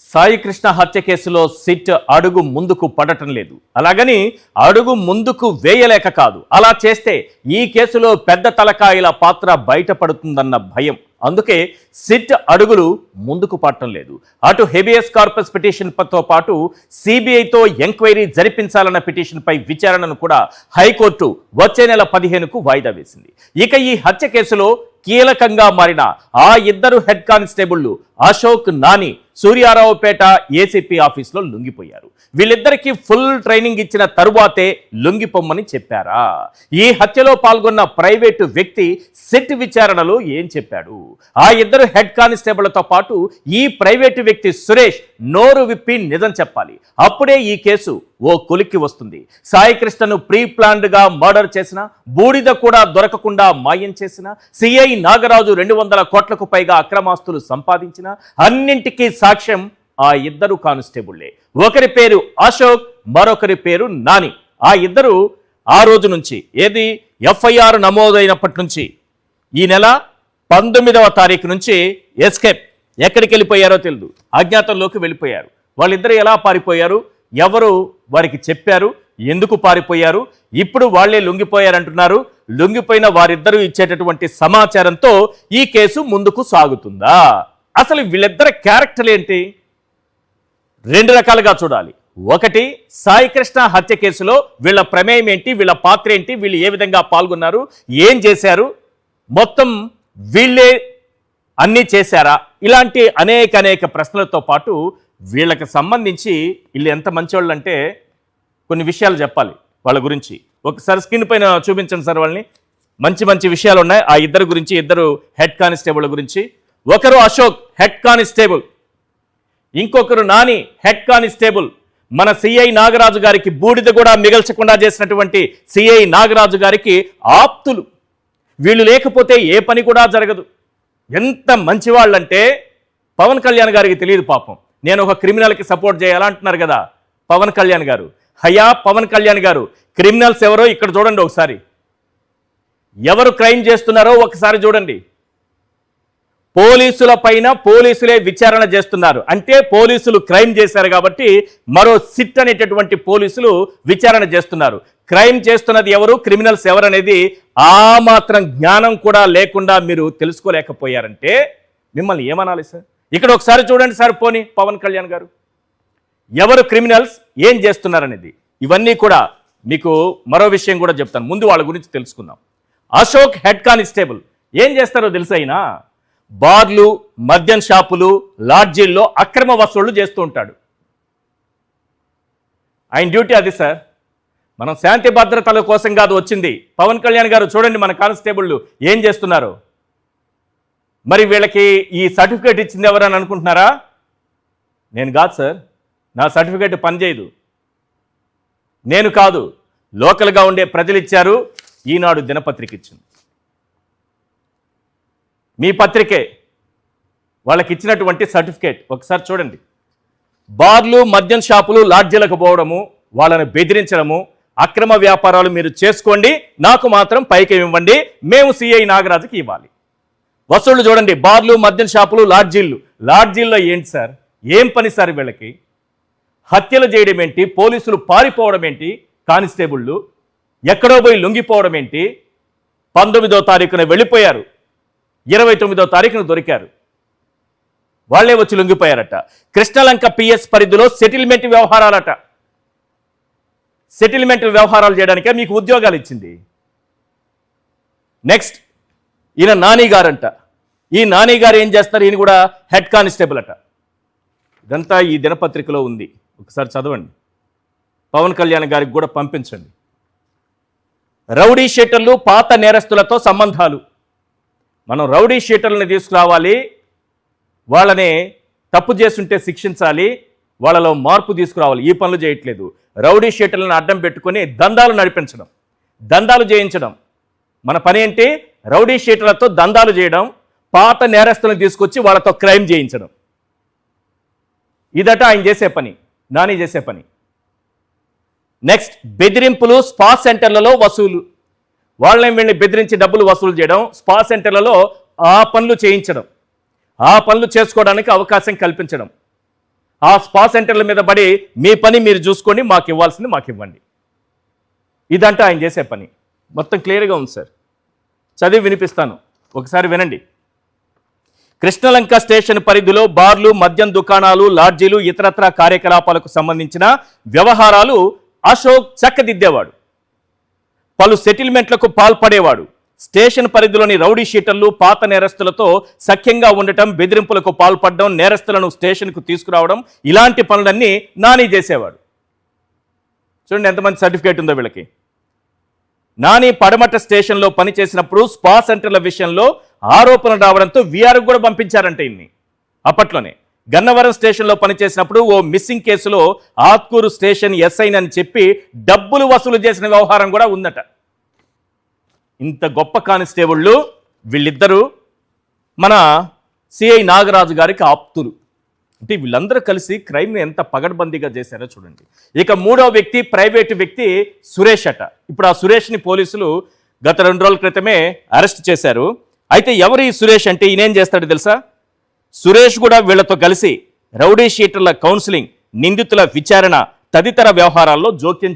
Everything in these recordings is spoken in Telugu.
సాయి కృష్ణ హత్య కేసులో సిట్ అడుగు ముందుకు పడటం లేదు. అలాగని అడుగు ముందుకు వేయలేక కాదు. అలా చేస్తే ఈ కేసులో పెద్ద తలకాయల పాత్ర బయటపడుతుందన్న భయం. అందుకే సిట్ అడుగులు ముందుకు పడటం లేదు. అటు హెబియస్ కార్పస్ పిటిషన్తో పాటు సిబిఐతో ఎంక్వైరీ జరిపించాలన్న పిటిషన్పై విచారణను కూడా హైకోర్టు వచ్చే నెల 15కు వాయిదా వేసింది. ఇక ఈ హత్య కేసులో కీలకంగా మారిన ఆ ఇద్దరు హెడ్ కానిస్టేబుళ్లు అశోక్, నాని సూర్యారావుపేట ఏసీపీ ఆఫీస్లో లొంగిపోయారు. వీళ్ళిద్దరికీ ఫుల్ ట్రైనింగ్ ఇచ్చిన తరువాతే లొంగిపోమ్మని చెప్పారా? ఈ హత్యలో పాల్గొన్న ప్రైవేటు వ్యక్తి సిట్ విచారణలో ఏం చెప్పాడు? ఆ ఇద్దరు హెడ్ కానిస్టేబుళ్లతో పాటు ఈ ప్రైవేటు వ్యక్తి సురేష్ నోరు విప్పి నిజం చెప్పాలి. అప్పుడే ఈ కేసు ఓ కొలిక్కి వస్తుంది. సాయి కృష్ణను ప్రీ ప్లాన్డ్ గా మర్డర్ చేసిన, బూడిద కూడా దొరకకుండా మాయం చేసిన, సిఐ నాగరాజు 200 కోట్లకు పైగా అక్రమాస్తులు సంపాదించిన, అన్నింటికీ సాక్ష్యం ఆ ఇద్దరు కానిస్టేబుళ్లే. ఒకరి పేరు అశోక్, మరొకరి పేరు నాని. ఆ ఇద్దరు ఆ రోజు నుంచి ఎఫ్ఐఆర్ నమోదైనప్పటి నుంచి ఈ నెల 19వ తారీఖు నుంచి ఎస్కేప్. ఎక్కడికి వెళ్ళిపోయారో తెలియదు, అజ్ఞాతంలోకి వెళ్ళిపోయారు. వాళ్ళిద్దరు ఎలా పారిపోయారు? ఎవరు వారికి చెప్పారు? ఎందుకు పారిపోయారు? ఇప్పుడు వాళ్లే లొంగిపోయారంటున్నారు. లొంగిపోయిన వారిద్దరూ ఇచ్చేటటువంటి సమాచారంతో ఈ కేసు ముందుకు సాగుతుందా? అసలు వీళ్ళిద్దరి క్యారెక్టర్ ఏంటి? 2 రకాలుగా చూడాలి. ఒకటి, సాయి కృష్ణ హత్య కేసులో వీళ్ళ ప్రమేయం ఏంటి, వీళ్ళ పాత్ర ఏంటి, వీళ్ళు ఏ విధంగా పాల్గొన్నారు, ఏం చేశారు, మొత్తం వీళ్ళే అన్నీ చేశారా? ఇలాంటి అనేక ప్రశ్నలతో పాటు వీళ్ళకి సంబంధించి వీళ్ళు ఎంత మంచివాళ్ళు అంటే కొన్ని విషయాలు చెప్పాలి వాళ్ళ గురించి. ఒకసారి స్క్రీన్ పైన చూపించండి సార్. వాళ్ళని మంచి విషయాలు ఉన్నాయి ఆ ఇద్దరు గురించి, ఇద్దరు హెడ్ కానిస్టేబుల్ గురించి. ఒకరు అశోక్ హెడ్ కానిస్టేబుల్, ఇంకొకరు నాని హెడ్ కానిస్టేబుల్. మన సిఐ నాగరాజు గారికి బూడిద కూడా మిగల్చకుండా చేసినటువంటి సిఐ నాగరాజు గారికి ఆప్తులు. వీళ్ళు లేకపోతే ఏ పని కూడా జరగదు. ఎంత మంచివాళ్ళంటే పవన్ కళ్యాణ్ గారికి తెలియదు పాపం. నేను ఒక క్రిమినల్కి సపోర్ట్ చేయాలంటున్నారు కదా పవన్ కళ్యాణ్ గారు. హయా పవన్ కళ్యాణ్ గారు, క్రిమినల్స్ ఎవరో ఇక్కడ చూడండి ఒకసారి. ఎవరు క్రైమ్ చేస్తున్నారో ఒకసారి చూడండి. పోలీసుల పైన పోలీసులే విచారణ చేస్తున్నారు. అంటే పోలీసులు క్రైమ్ చేశారు కాబట్టి మరో సిట్ అనేటటువంటి పోలీసులు విచారణ చేస్తున్నారు. క్రైమ్ చేస్తున్నది ఎవరు, క్రిమినల్స్ ఎవరు అనేది ఆ మాత్రం జ్ఞానం కూడా లేకుండా మీరు తెలుసుకోలేకపోయారంటే మిమ్మల్ని ఏమనాలి సార్? ఇక్కడ ఒకసారి చూడండి సార్. పోనీ పవన్ కళ్యాణ్ గారు, ఎవరు క్రిమినల్స్, ఏం చేస్తున్నారనేది. ఇవన్నీ కూడా మీకు మరో విషయం కూడా చెప్తాను. ముందు వాళ్ళ గురించి తెలుసుకుందాం. అశోక్ హెడ్ కానిస్టేబుల్ ఏం చేస్తారో తెలుసా? అయినా బార్లు, మద్యం షాపులు, లాడ్జీల్లో అక్రమ వసూళ్లు చేస్తూ ఉంటాడు. ఆయన డ్యూటీ అది సార్. మనం శాంతి భద్రతల కోసం కాదు వచ్చింది. పవన్ కళ్యాణ్ గారు చూడండి మన కానిస్టేబుళ్ళు ఏం చేస్తున్నారు. మరి వీళ్ళకి ఈ సర్టిఫికేట్ ఇచ్చింది ఎవరని అనుకుంటున్నారా? నేను కాదు సార్. నా సర్టిఫికేట్ పనిచేయదు. నేను కాదు, లోకల్గా ఉండే ప్రజలు ఇచ్చారు. ఈనాడు దినపత్రిక ఇచ్చింది. మీ పత్రికే వాళ్ళకి ఇచ్చినటువంటి సర్టిఫికేట్ ఒకసారి చూడండి. బార్లు, మద్యం షాపులు, లాడ్జీలకు పోవడము, వాళ్ళని బెదిరించడము, అక్రమ వ్యాపారాలు మీరు చేసుకోండి, నాకు మాత్రం పైకి ఇవ్వండి, మేము సిఐ నాగరాజుకి ఇవ్వాలి. వసూళ్లు చూడండి. బార్లు, మద్యం షాపులు, లాడ్జీల్లో ఏంటి సార్? ఏం పని సార్ వీళ్ళకి? హత్యలు చేయడం ఏంటి, పోలీసులు పారిపోవడం ఏంటి, కానిస్టేబుళ్ళు ఎక్కడో పోయి లొంగిపోవడం ఏంటి? 19వ తారీఖున వెళ్ళిపోయారు, 29వ తారీఖున దొరికారు. వాళ్లే వచ్చి లొంగిపోయారట. కృష్ణలంక పిఎస్ పరిధిలో సెటిల్మెంట్ వ్యవహారాలట. సెటిల్మెంట్ వ్యవహారాలు చేయడానికే మీకు ఉద్యోగాలు ఇచ్చింది. నెక్స్ట్, ఈయన నాని గారంట. ఈ నాని గారు ఏం చేస్తారు? ఈయన కూడా హెడ్ కానిస్టేబుల్ అట. ఇదంతా ఈ దినపత్రికలో ఉంది, ఒకసారి చదవండి. పవన్ కళ్యాణ్ గారికి కూడా పంపించండి. రౌడీ షీటర్లు, పాత నేరస్తులతో సంబంధాలు. మనం రౌడీ షీటర్లని తీసుకురావాలి, వాళ్ళని తప్పు చేస్తుంటే శిక్షించాలి, వాళ్ళలో మార్పు తీసుకురావాలి. ఈ పనులు చేయట్లేదు. రౌడీ షీటర్లను అడ్డం పెట్టుకొని దందాలు నడిపించడం, దందాలు చేయించడం. మన పని ఏంటి? రౌడీ షీటర్లతో దందాలు చేయడం, పాత నేరస్తులను తీసుకొచ్చి వాళ్ళతో క్రైమ్ చేయించడం. ఇదట ఆయన చేసే పని, నాని చేసే పని. నెక్స్ట్, బెదిరింపులు, స్పా సెంటర్లలో వసూలు. వాళ్ళని వీళ్ళని బెదిరించి డబ్బులు వసూలు చేయడం, స్పా సెంటర్లలో ఆ పనులు చేయించడం, ఆ పనులు చేసుకోవడానికి అవకాశం కల్పించడం. ఆ స్పా సెంటర్ల మీద పడి మీ పని మీరు చూసుకోండి, మాకు ఇవ్వాల్సింది మాకు ఇవ్వండి. ఇదంటే ఆయన చేసే పని. మొత్తం క్లియర్గా ఉంది సార్, చదివి వినిపిస్తాను, ఒకసారి వినండి. కృష్ణలంక స్టేషన్ పరిధిలో బార్లు, మద్యం దుకాణాలు, లాడ్జీలు, ఇతరత్ర కార్యకలాపాలకు సంబంధించిన వ్యవహారాలు అశోక్ చక్కదిద్దేవాడు. పలు సెటిల్మెంట్లకు పాల్పడేవాడు. స్టేషన్ పరిధిలోని రౌడీ షీటర్లు, పాత నేరస్తులతో సఖ్యంగా ఉండటం, బెదిరింపులకు పాల్పడడం, నేరస్తులను స్టేషన్కు తీసుకురావడం, ఇలాంటి పనులన్నీ నాని చేసేవాడు. చూడండి ఎంతమంది సర్టిఫికేట్ ఉందో వీళ్ళకి. నాని పడమట స్టేషన్లో పనిచేసినప్పుడు స్పా సెంటర్ల విషయంలో ఆరోపణలు రావడంతో వీఆర్కు కూడా పంపించారంట ఇన్ని. అప్పట్లోనే గన్నవరం స్టేషన్లో పనిచేసినప్పుడు ఓ మిస్సింగ్ కేసులో ఆత్కూరు స్టేషన్ ఎస్ఐనని చెప్పి డబ్బులు వసూలు చేసిన వ్యవహారం కూడా ఉందట. ఇంత గొప్ప కానిస్టేబుళ్ళు వీళ్ళిద్దరూ మన సిఐ నాగరాజు గారికి ఆప్తులు. అంటే వీళ్ళందరూ కలిసి క్రైమ్ని ఎంత పగడ్బందీగా చేశారో చూడండి. ఇక మూడో వ్యక్తి ప్రైవేటు వ్యక్తి సురేష్ అట. ఇప్పుడు ఆ సురేష్ని పోలీసులు గత 2 రోజుల క్రితమే అరెస్ట్ చేశారు. అయితే ఎవరు ఈ సురేష్ అంటే ఈయనేం చేస్తాడు తెలుసా? సురేష్ కూడా వీళ్లతో కలిసి రౌడీ షీటర్ల కౌన్సిలింగ్, నిందితుల విచారణ తదితర వ్యవహారాల్లో జోక్యం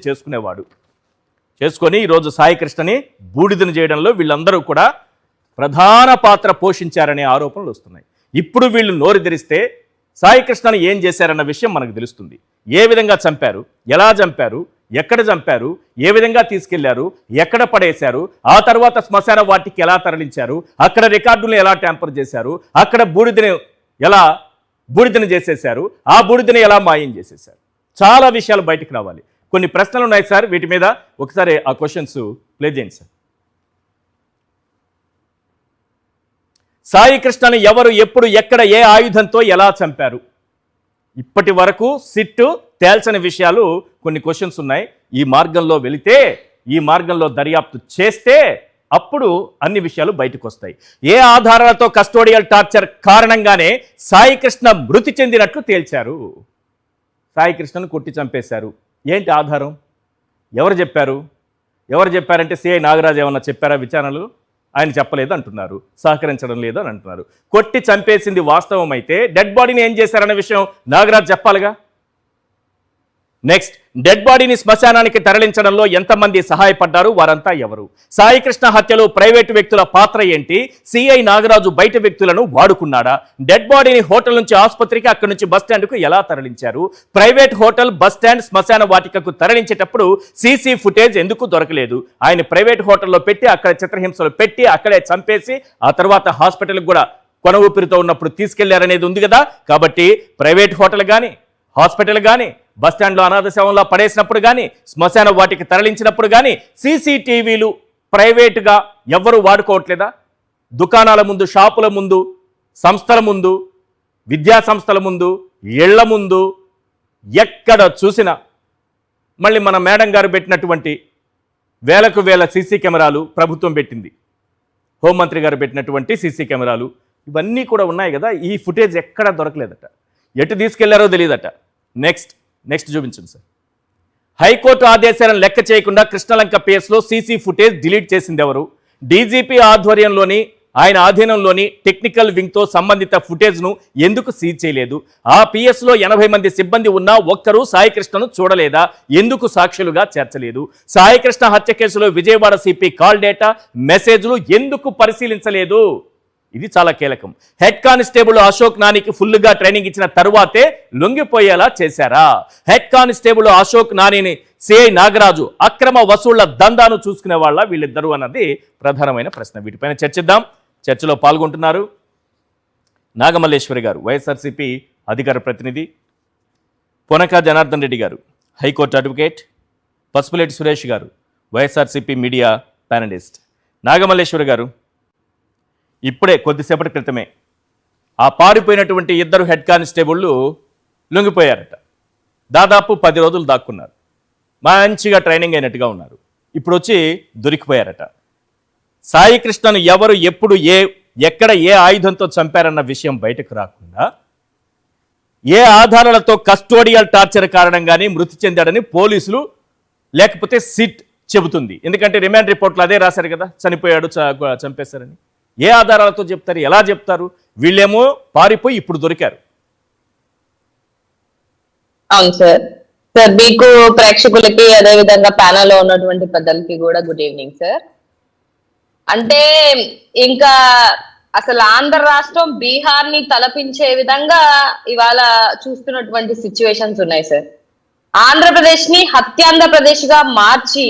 చేసుకొని ఈరోజు సాయి కృష్ణని బూడిదను చేయడంలో వీళ్ళందరూ కూడా ప్రధాన పాత్ర పోషించారనే ఆరోపణలు వస్తున్నాయి. ఇప్పుడు వీళ్ళు నోరు తెరిస్తే సాయి కృష్ణని ఏం చేశారన్న విషయం మనకు తెలుస్తుంది. ఏ విధంగా చంపారు, ఎలా చంపారు, ఎక్కడ చంపారు, ఏ విధంగా తీసుకెళ్లారు, ఎక్కడ పడేశారు, ఆ తర్వాత శ్మశాన వాటికి ఎలా తరలించారు, అక్కడ రికార్డులను ఎలా ట్యాంపర్ చేశారు, అక్కడ బూడిదని చేసేశారు, ఆ బూడిదని ఎలా మాయం చేసేశారు, చాలా విషయాలు బయటకు రావాలి. కొన్ని ప్రశ్నలు ఉన్నాయి సార్, వీటి మీద ఒకసారి ఆ క్వశ్చన్స్ ప్లే చేయండి సార్. సాయి కృష్ణని ఎవరు, ఎప్పుడు, ఎక్కడ, ఏ ఆయుధంతో ఎలా చంపారు? ఇప్పటి వరకు సిట్టు తేల్చని విషయాలు కొన్ని క్వశ్చన్స్ ఉన్నాయి. ఈ మార్గంలో వెళితే, ఈ మార్గంలో దర్యాప్తు చేస్తే అప్పుడు అన్ని విషయాలు బయటకు వస్తాయి. ఏ ఆధారాలతో కస్టోడియల్ టార్చర్ కారణంగానే సాయి కృష్ణ మృతి చెందినట్లు తేల్చారు. సాయి కృష్ణను కొట్టి చంపేశారు. ఏంటి ఆధారం? ఎవరు చెప్పారంటే సిఐ నాగరాజు ఏమన్నా చెప్పారా విచారణలు? ఆయన చెప్పలేదు అంటున్నారు, సహకరించడం లేదు అని అంటున్నారు. కొట్టి చంపేసింది వాస్తవం అయితే డెడ్ బాడీని ఏం చేశారన్న విషయం నాగరాజు చెప్పాలిగా. నెక్స్ట్, డెడ్ బాడీని శ్మశానానికి తరలించడంలో ఎంతమంది సహాయపడ్డారు, వారంతా ఎవరు? సాయి కృష్ణ హత్యలో ప్రైవేటు వ్యక్తుల పాత్ర ఏంటి? సిఐ నాగరాజు బయట వ్యక్తులను వాడుకున్నాడా? డెడ్ బాడీని హోటల్ నుంచి ఆసుపత్రికి, అక్కడి నుంచి బస్టాండ్కు ఎలా తరలించారు? ప్రైవేట్ హోటల్, బస్టాండ్, శ్మశాన వాటికకు తరలించేటప్పుడు సీసీ ఫుటేజ్ ఎందుకు దొరకలేదు? ఆయన ప్రైవేట్ హోటల్లో పెట్టి, అక్కడ చిత్రహింసలు పెట్టి, అక్కడే చంపేసి, ఆ తర్వాత హాస్పిటల్కి కూడా కొన ఊపిరితో ఉన్నప్పుడు తీసుకెళ్లారనేది ఉంది కదా. కాబట్టి ప్రైవేట్ హోటల్ కానీ, హాస్పిటల్ కానీ, బస్టాండ్లో అనాథ శవంలా పడేసినప్పుడు కానీ, శ్మశాన వాటికి తరలించినప్పుడు కానీ సీసీటీవీలు ప్రైవేటుగా ఎవ్వరూ వాడుకోవట్లేదా? దుకాణాల ముందు, షాపుల ముందు, సంస్థల ముందు, విద్యా సంస్థల ముందు, ఇళ్ల ముందు, ఎక్కడ చూసినా మళ్ళీ మన మేడం గారు పెట్టినటువంటి వేలకు వేల సీసీ కెమెరాలు ప్రభుత్వం పెట్టింది. హోంమంత్రి గారు పెట్టినటువంటి సీసీ కెమెరాలు ఇవన్నీ కూడా ఉన్నాయి కదా. ఈ ఫుటేజ్ ఎక్కడా దొరకలేదట, ఎటు తీసుకెళ్లారో తెలియదట. నెక్స్ట్ చూపించండి సార్. హైకోర్టు ఆదేశాలను లెక్క చేయకుండా కృష్ణలంక పిఎస్లో సీసీ ఫుటేజ్ డిలీట్ చేసింది ఎవరు? డీజీపీ ఆధ్వర్యంలోని, ఆయన ఆధీనంలోని టెక్నికల్ వింగ్తో సంబంధిత ఫుటేజ్ను ఎందుకు సీజ్ చేయలేదు? ఆ పిఎస్లో 80 మంది సిబ్బంది ఉన్నా ఒక్కరూ సాయి కృష్ణను చూడలేదా? ఎందుకు సాక్షులుగా చేర్చలేదు? సాయి కృష్ణ హత్య కేసులో విజయవాడ సిపి కాల్ డేటా, మెసేజ్లు ఎందుకు పరిశీలించలేదు? ఇది చాలా కీలకం. హెడ్ కానిస్టేబుల్ అశోక్ నానికి ఫుల్గా ట్రైనింగ్ ఇచ్చిన తరువాతే లొంగిపోయేలా చేశారా? హెడ్ కానిస్టేబుల్ అశోక్ నానిని సిఐ నాగరాజు అక్రమ వసూళ్ల దందాను చూసుకునే వాళ్ళ వీళ్ళిద్దరూ అన్నది ప్రధానమైన ప్రశ్న. వీటిపైన చర్చిద్దాం. చర్చలో పాల్గొంటున్నారు నాగమల్లేశ్వరి గారు, వైఎస్ఆర్సీపీ అధికార ప్రతినిధి, పొనక జనార్దన్ రెడ్డి గారు, హైకోర్టు అడ్వకేట్, పసుపులేటి సురేష్ గారు, వైఎస్ఆర్సీపీ మీడియా ప్యానలిస్ట్. నాగమల్లేశ్వరి గారు, ఇప్పుడే కొద్దిసేపటి క్రితమే ఆ పారిపోయినటువంటి 2 హెడ్ కానిస్టేబుళ్ళు లొంగిపోయారట. దాదాపు 10 రోజులు దాక్కున్నారు, మంచిగా ట్రైనింగ్ అయినట్టుగా ఉన్నారు. ఇప్పుడు వచ్చి దొరికిపోయారట. సాయి కృష్ణను ఎవరు, ఎప్పుడు, ఎక్కడ, ఏ ఆయుధంతో చంపారన్న విషయం బయటకు రాకుండా, ఏ ఆధారాలతో కస్టోడియల్ టార్చర్ కారణంగానే మృతి చెందాడని పోలీసులు లేకపోతే సిట్ చెబుతుంది. ఎందుకంటే రిమాండ్ రిపోర్ట్లో అదే రాశారు కదా, చనిపోయాడు, చంపేశారని. ఏ ఆధారాలతో చెప్తారు, ఎలా చెప్తారు? వీళ్ళేమో పారిపోయి ఇప్పుడు దొరికారు. అవును సార్. సార్ మీకు ప్రేక్షకులకి అదే విధంగా ప్యానల్ లో ఉన్నటువంటి పెద్దలకి కూడా గుడ్ ఈవినింగ్ సార్. అంటే ఇంకా అసలు ఆంధ్ర రాష్ట్రం బీహార్ ని తలపించే విధంగా ఇవాళ చూస్తున్నటువంటి సిచ్యువేషన్స్ ఉన్నాయి సార్. ఆంధ్రప్రదేశ్ ని హత్యాంధ్రప్రదేశ్ గా మార్చి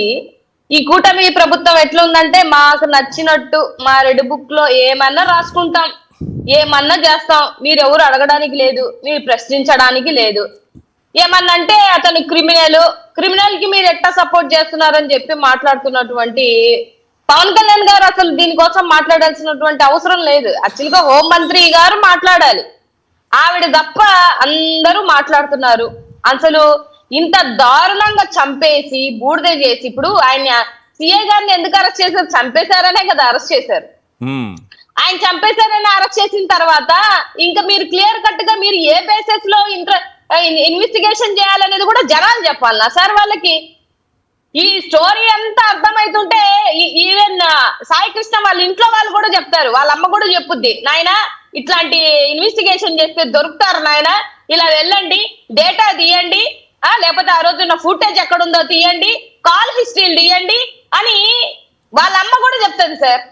ఈ కూటమి ప్రభుత్వం ఎట్లుందంటే మాకు నచ్చినట్టు మా రెడ్ బుక్ లో ఏమన్నా రాసుకుంటాం, ఏమన్నా చేస్తాం, మీరెవరు అడగడానికి లేదు, మీరు ప్రశ్నించడానికి లేదు. ఏమన్నంటే అతను క్రిమినల్ కి మీరు ఎట్లా సపోర్ట్ చేస్తున్నారని చెప్పి మాట్లాడుతున్నటువంటి పవన్ కళ్యాణ్ గారు అసలు దీనికోసం మాట్లాడాల్సినటువంటి అవసరం లేదు. యాక్చువల్ గా హోంమంత్రి గారు మాట్లాడాలి, ఆవిడ తప్ప అందరూ మాట్లాడుతున్నారు. అసలు ఇంత దారుణంగా చంపేసి బూడిద చేసి, ఇప్పుడు ఆయన సిఐ గారిని ఎందుకు అరెస్ట్ చేశారు? చంపేశారనే కదా అరెస్ట్ చేశారు. ఆయన చంపేశారని అరెస్ట్ చేసిన తర్వాత ఇంకా మీరు క్లియర్ కట్ గా మీరు ఏ బేసిస్ లో ఇన్వెస్టిగేషన్ చేయాలనేది కూడా జనాలు చెప్పాలనా సార్ వాళ్ళకి? ఈ స్టోరీ అంతా అర్థమవుతుంటే ఈవెన్ సాయి కృష్ణ వాళ్ళ ఇంట్లో వాళ్ళు కూడా చెప్తారు, వాళ్ళ అమ్మ కూడా చెప్పుద్ది, నాయన ఇట్లాంటి ఇన్వెస్టిగేషన్ చేస్తే దొరుకుతారు నాయన, ఇలా వెళ్ళండి, డేటా తీయండి, లేకపోతే ఆ రోజున్న ఫుటేజ్ ఎక్కడుందో తీయండి, కాల్ హిస్టరీలు తీయండి అని వాళ్ళ అమ్మ కూడా చెప్తుంది సార్.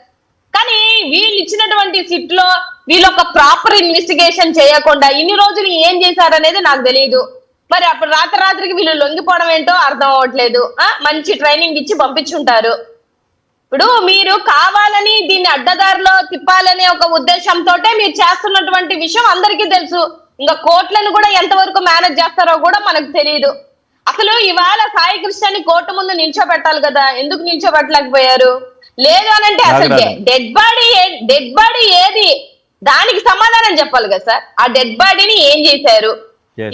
కానీ వీళ్ళు ఇచ్చినటువంటి సిట్ లో వీళ్ళు ఒక ప్రాపర్ ఇన్వెస్టిగేషన్ చేయకుండా ఇన్ని రోజులు ఏం చేశారనేది నాకు తెలియదు. మరి అప్పుడు రాత్రికి వీళ్ళు లొంగిపోవడం ఏంటో అర్థం అవ్వట్లేదు. మంచి ట్రైనింగ్ ఇచ్చి పంపించుంటారు. ఇప్పుడు మీరు కావాలని దీన్ని అడ్డదారిలో తిప్పాలనే ఒక ఉద్దేశంతో మీరు చేస్తున్నటువంటి విషయం అందరికీ తెలుసు. ఇంకా కోర్టులను కూడా ఎంతవరకు మేనేజ్ చేస్తారో కూడా మనకు తెలియదు. అసలు ఇవాళ సాయి కృష్ణని కోర్టు ముందు నిల్చోబెట్టాలి కదా, ఎందుకు నిల్చోబెట్టలేకపోయారు? లేదు అనంటే అసలు డెడ్ బాడీ ఏది, దానికి సమాధానం చెప్పాలి కదా సార్. ఆ డెడ్ బాడీని ఏం చేశారు,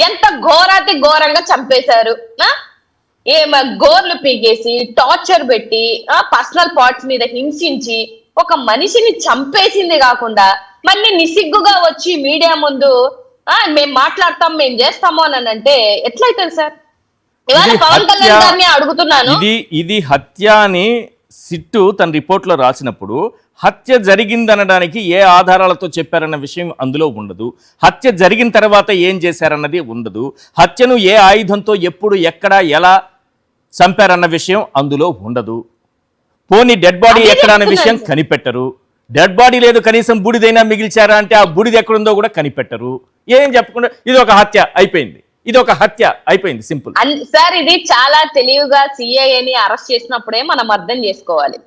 ఎంత ఘోరాతి ఘోరంగా చంపేశారు, గోర్లు పీకేసి టార్చర్ పెట్టి పర్సనల్ పార్ట్స్ మీద హింసించి ఒక మనిషిని చంపేసింది కాకుండా మళ్ళీ నిసిగ్గుగా వచ్చి మీడియా ముందు మేము మాట్లాడతాం, మేము చేస్తాము అని అంటే ఎట్లయితుంది సార్? ఇవాళ పవన్ కళ్యాణ్ గారిని అడుగుతున్నాను, ఇది హత్య అని సిట్టు తన రిపోర్ట్లో రాసినప్పుడు హత్య జరిగిందనడానికి ఏ ఆధారాలతో చెప్పారన్న విషయం అందులో ఉండదు. హత్య జరిగిన తర్వాత ఏం చేశారన్నది ఉండదు. హత్యను ఏ ఆయుధంతో ఎప్పుడు ఎక్కడ ఎలా చంపారన్న విషయం అందులో ఉండదు. పోనీ డెడ్ బాడీ ఎక్కడ అన్న విషయం కనిపెట్టరు. డెడ్ బాడీ లేదు, కనీసం బూడిదైనా మిగిల్చారా అంటే ఆ బూడిద ఎక్కడుందో కూడా కనిపెట్టరు. ఏం చెప్పకుండా ఇది ఒక హత్య అయిపోయింది, ఇది ఒక హత్య అయిపోయింది, సింపుల్. సార్ ఇది చాలా తెలివిగా సిఐని అరెస్ట్ చేసినప్పుడే మనం అర్థం చేసుకోవాలి.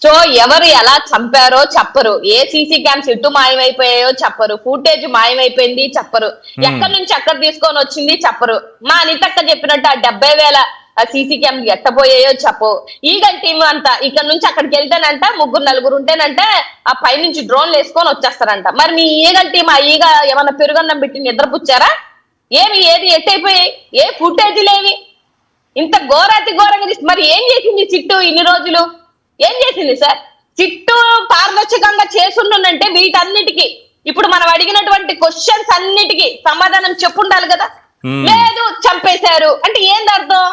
సో ఎవరు ఎలా చంపారో చెప్పరు, ఏ సీసీ క్యామ్స్ ఎటు మాయమైపోయాయో చెప్పరు, ఫుటేజ్ మాయమైపోయింది చెప్పరు, ఎక్కడి నుంచి ఎక్కడ తీసుకొని వచ్చింది చెప్పరు. మా అనితక్క చెప్పినట్టు ఆ 70,000 సీసీ క్యామ్ ఎట్టబోయాయో చెప్పు. ఈగల్ టీం అంతా ఇక్కడ నుంచి అక్కడికి వెళ్తేనంట 3-4 ఉంటేనంటే ఆ పై నుంచి డ్రోన్లు వేసుకొని వచ్చేస్తారంట. మరి మీ ఈగల్ టీం ఆ ఈగ ఏమన్నా పెరుగన్నం పెట్టి నిద్రపుచ్చారా? ఏది ఎట్టయిపోయాయి? ఏ ఫుటేజ్ లేవి? ఇంత ఘోరాతి ఘోరంగా మరి ఏం చేసింది చిట్టు ఇన్ని రోజులు? ఏం చేసింది సార్? చిట్టు పారదర్శకంగా చేసుండంటే వీటన్నిటికీ ఇప్పుడు మనం అడిగినటువంటి క్వశ్చన్స్ అన్నిటికీ సమాధానం చెప్పుండాలి కదా. లేదు చంపేశారు అంటే ఏంది అర్థం?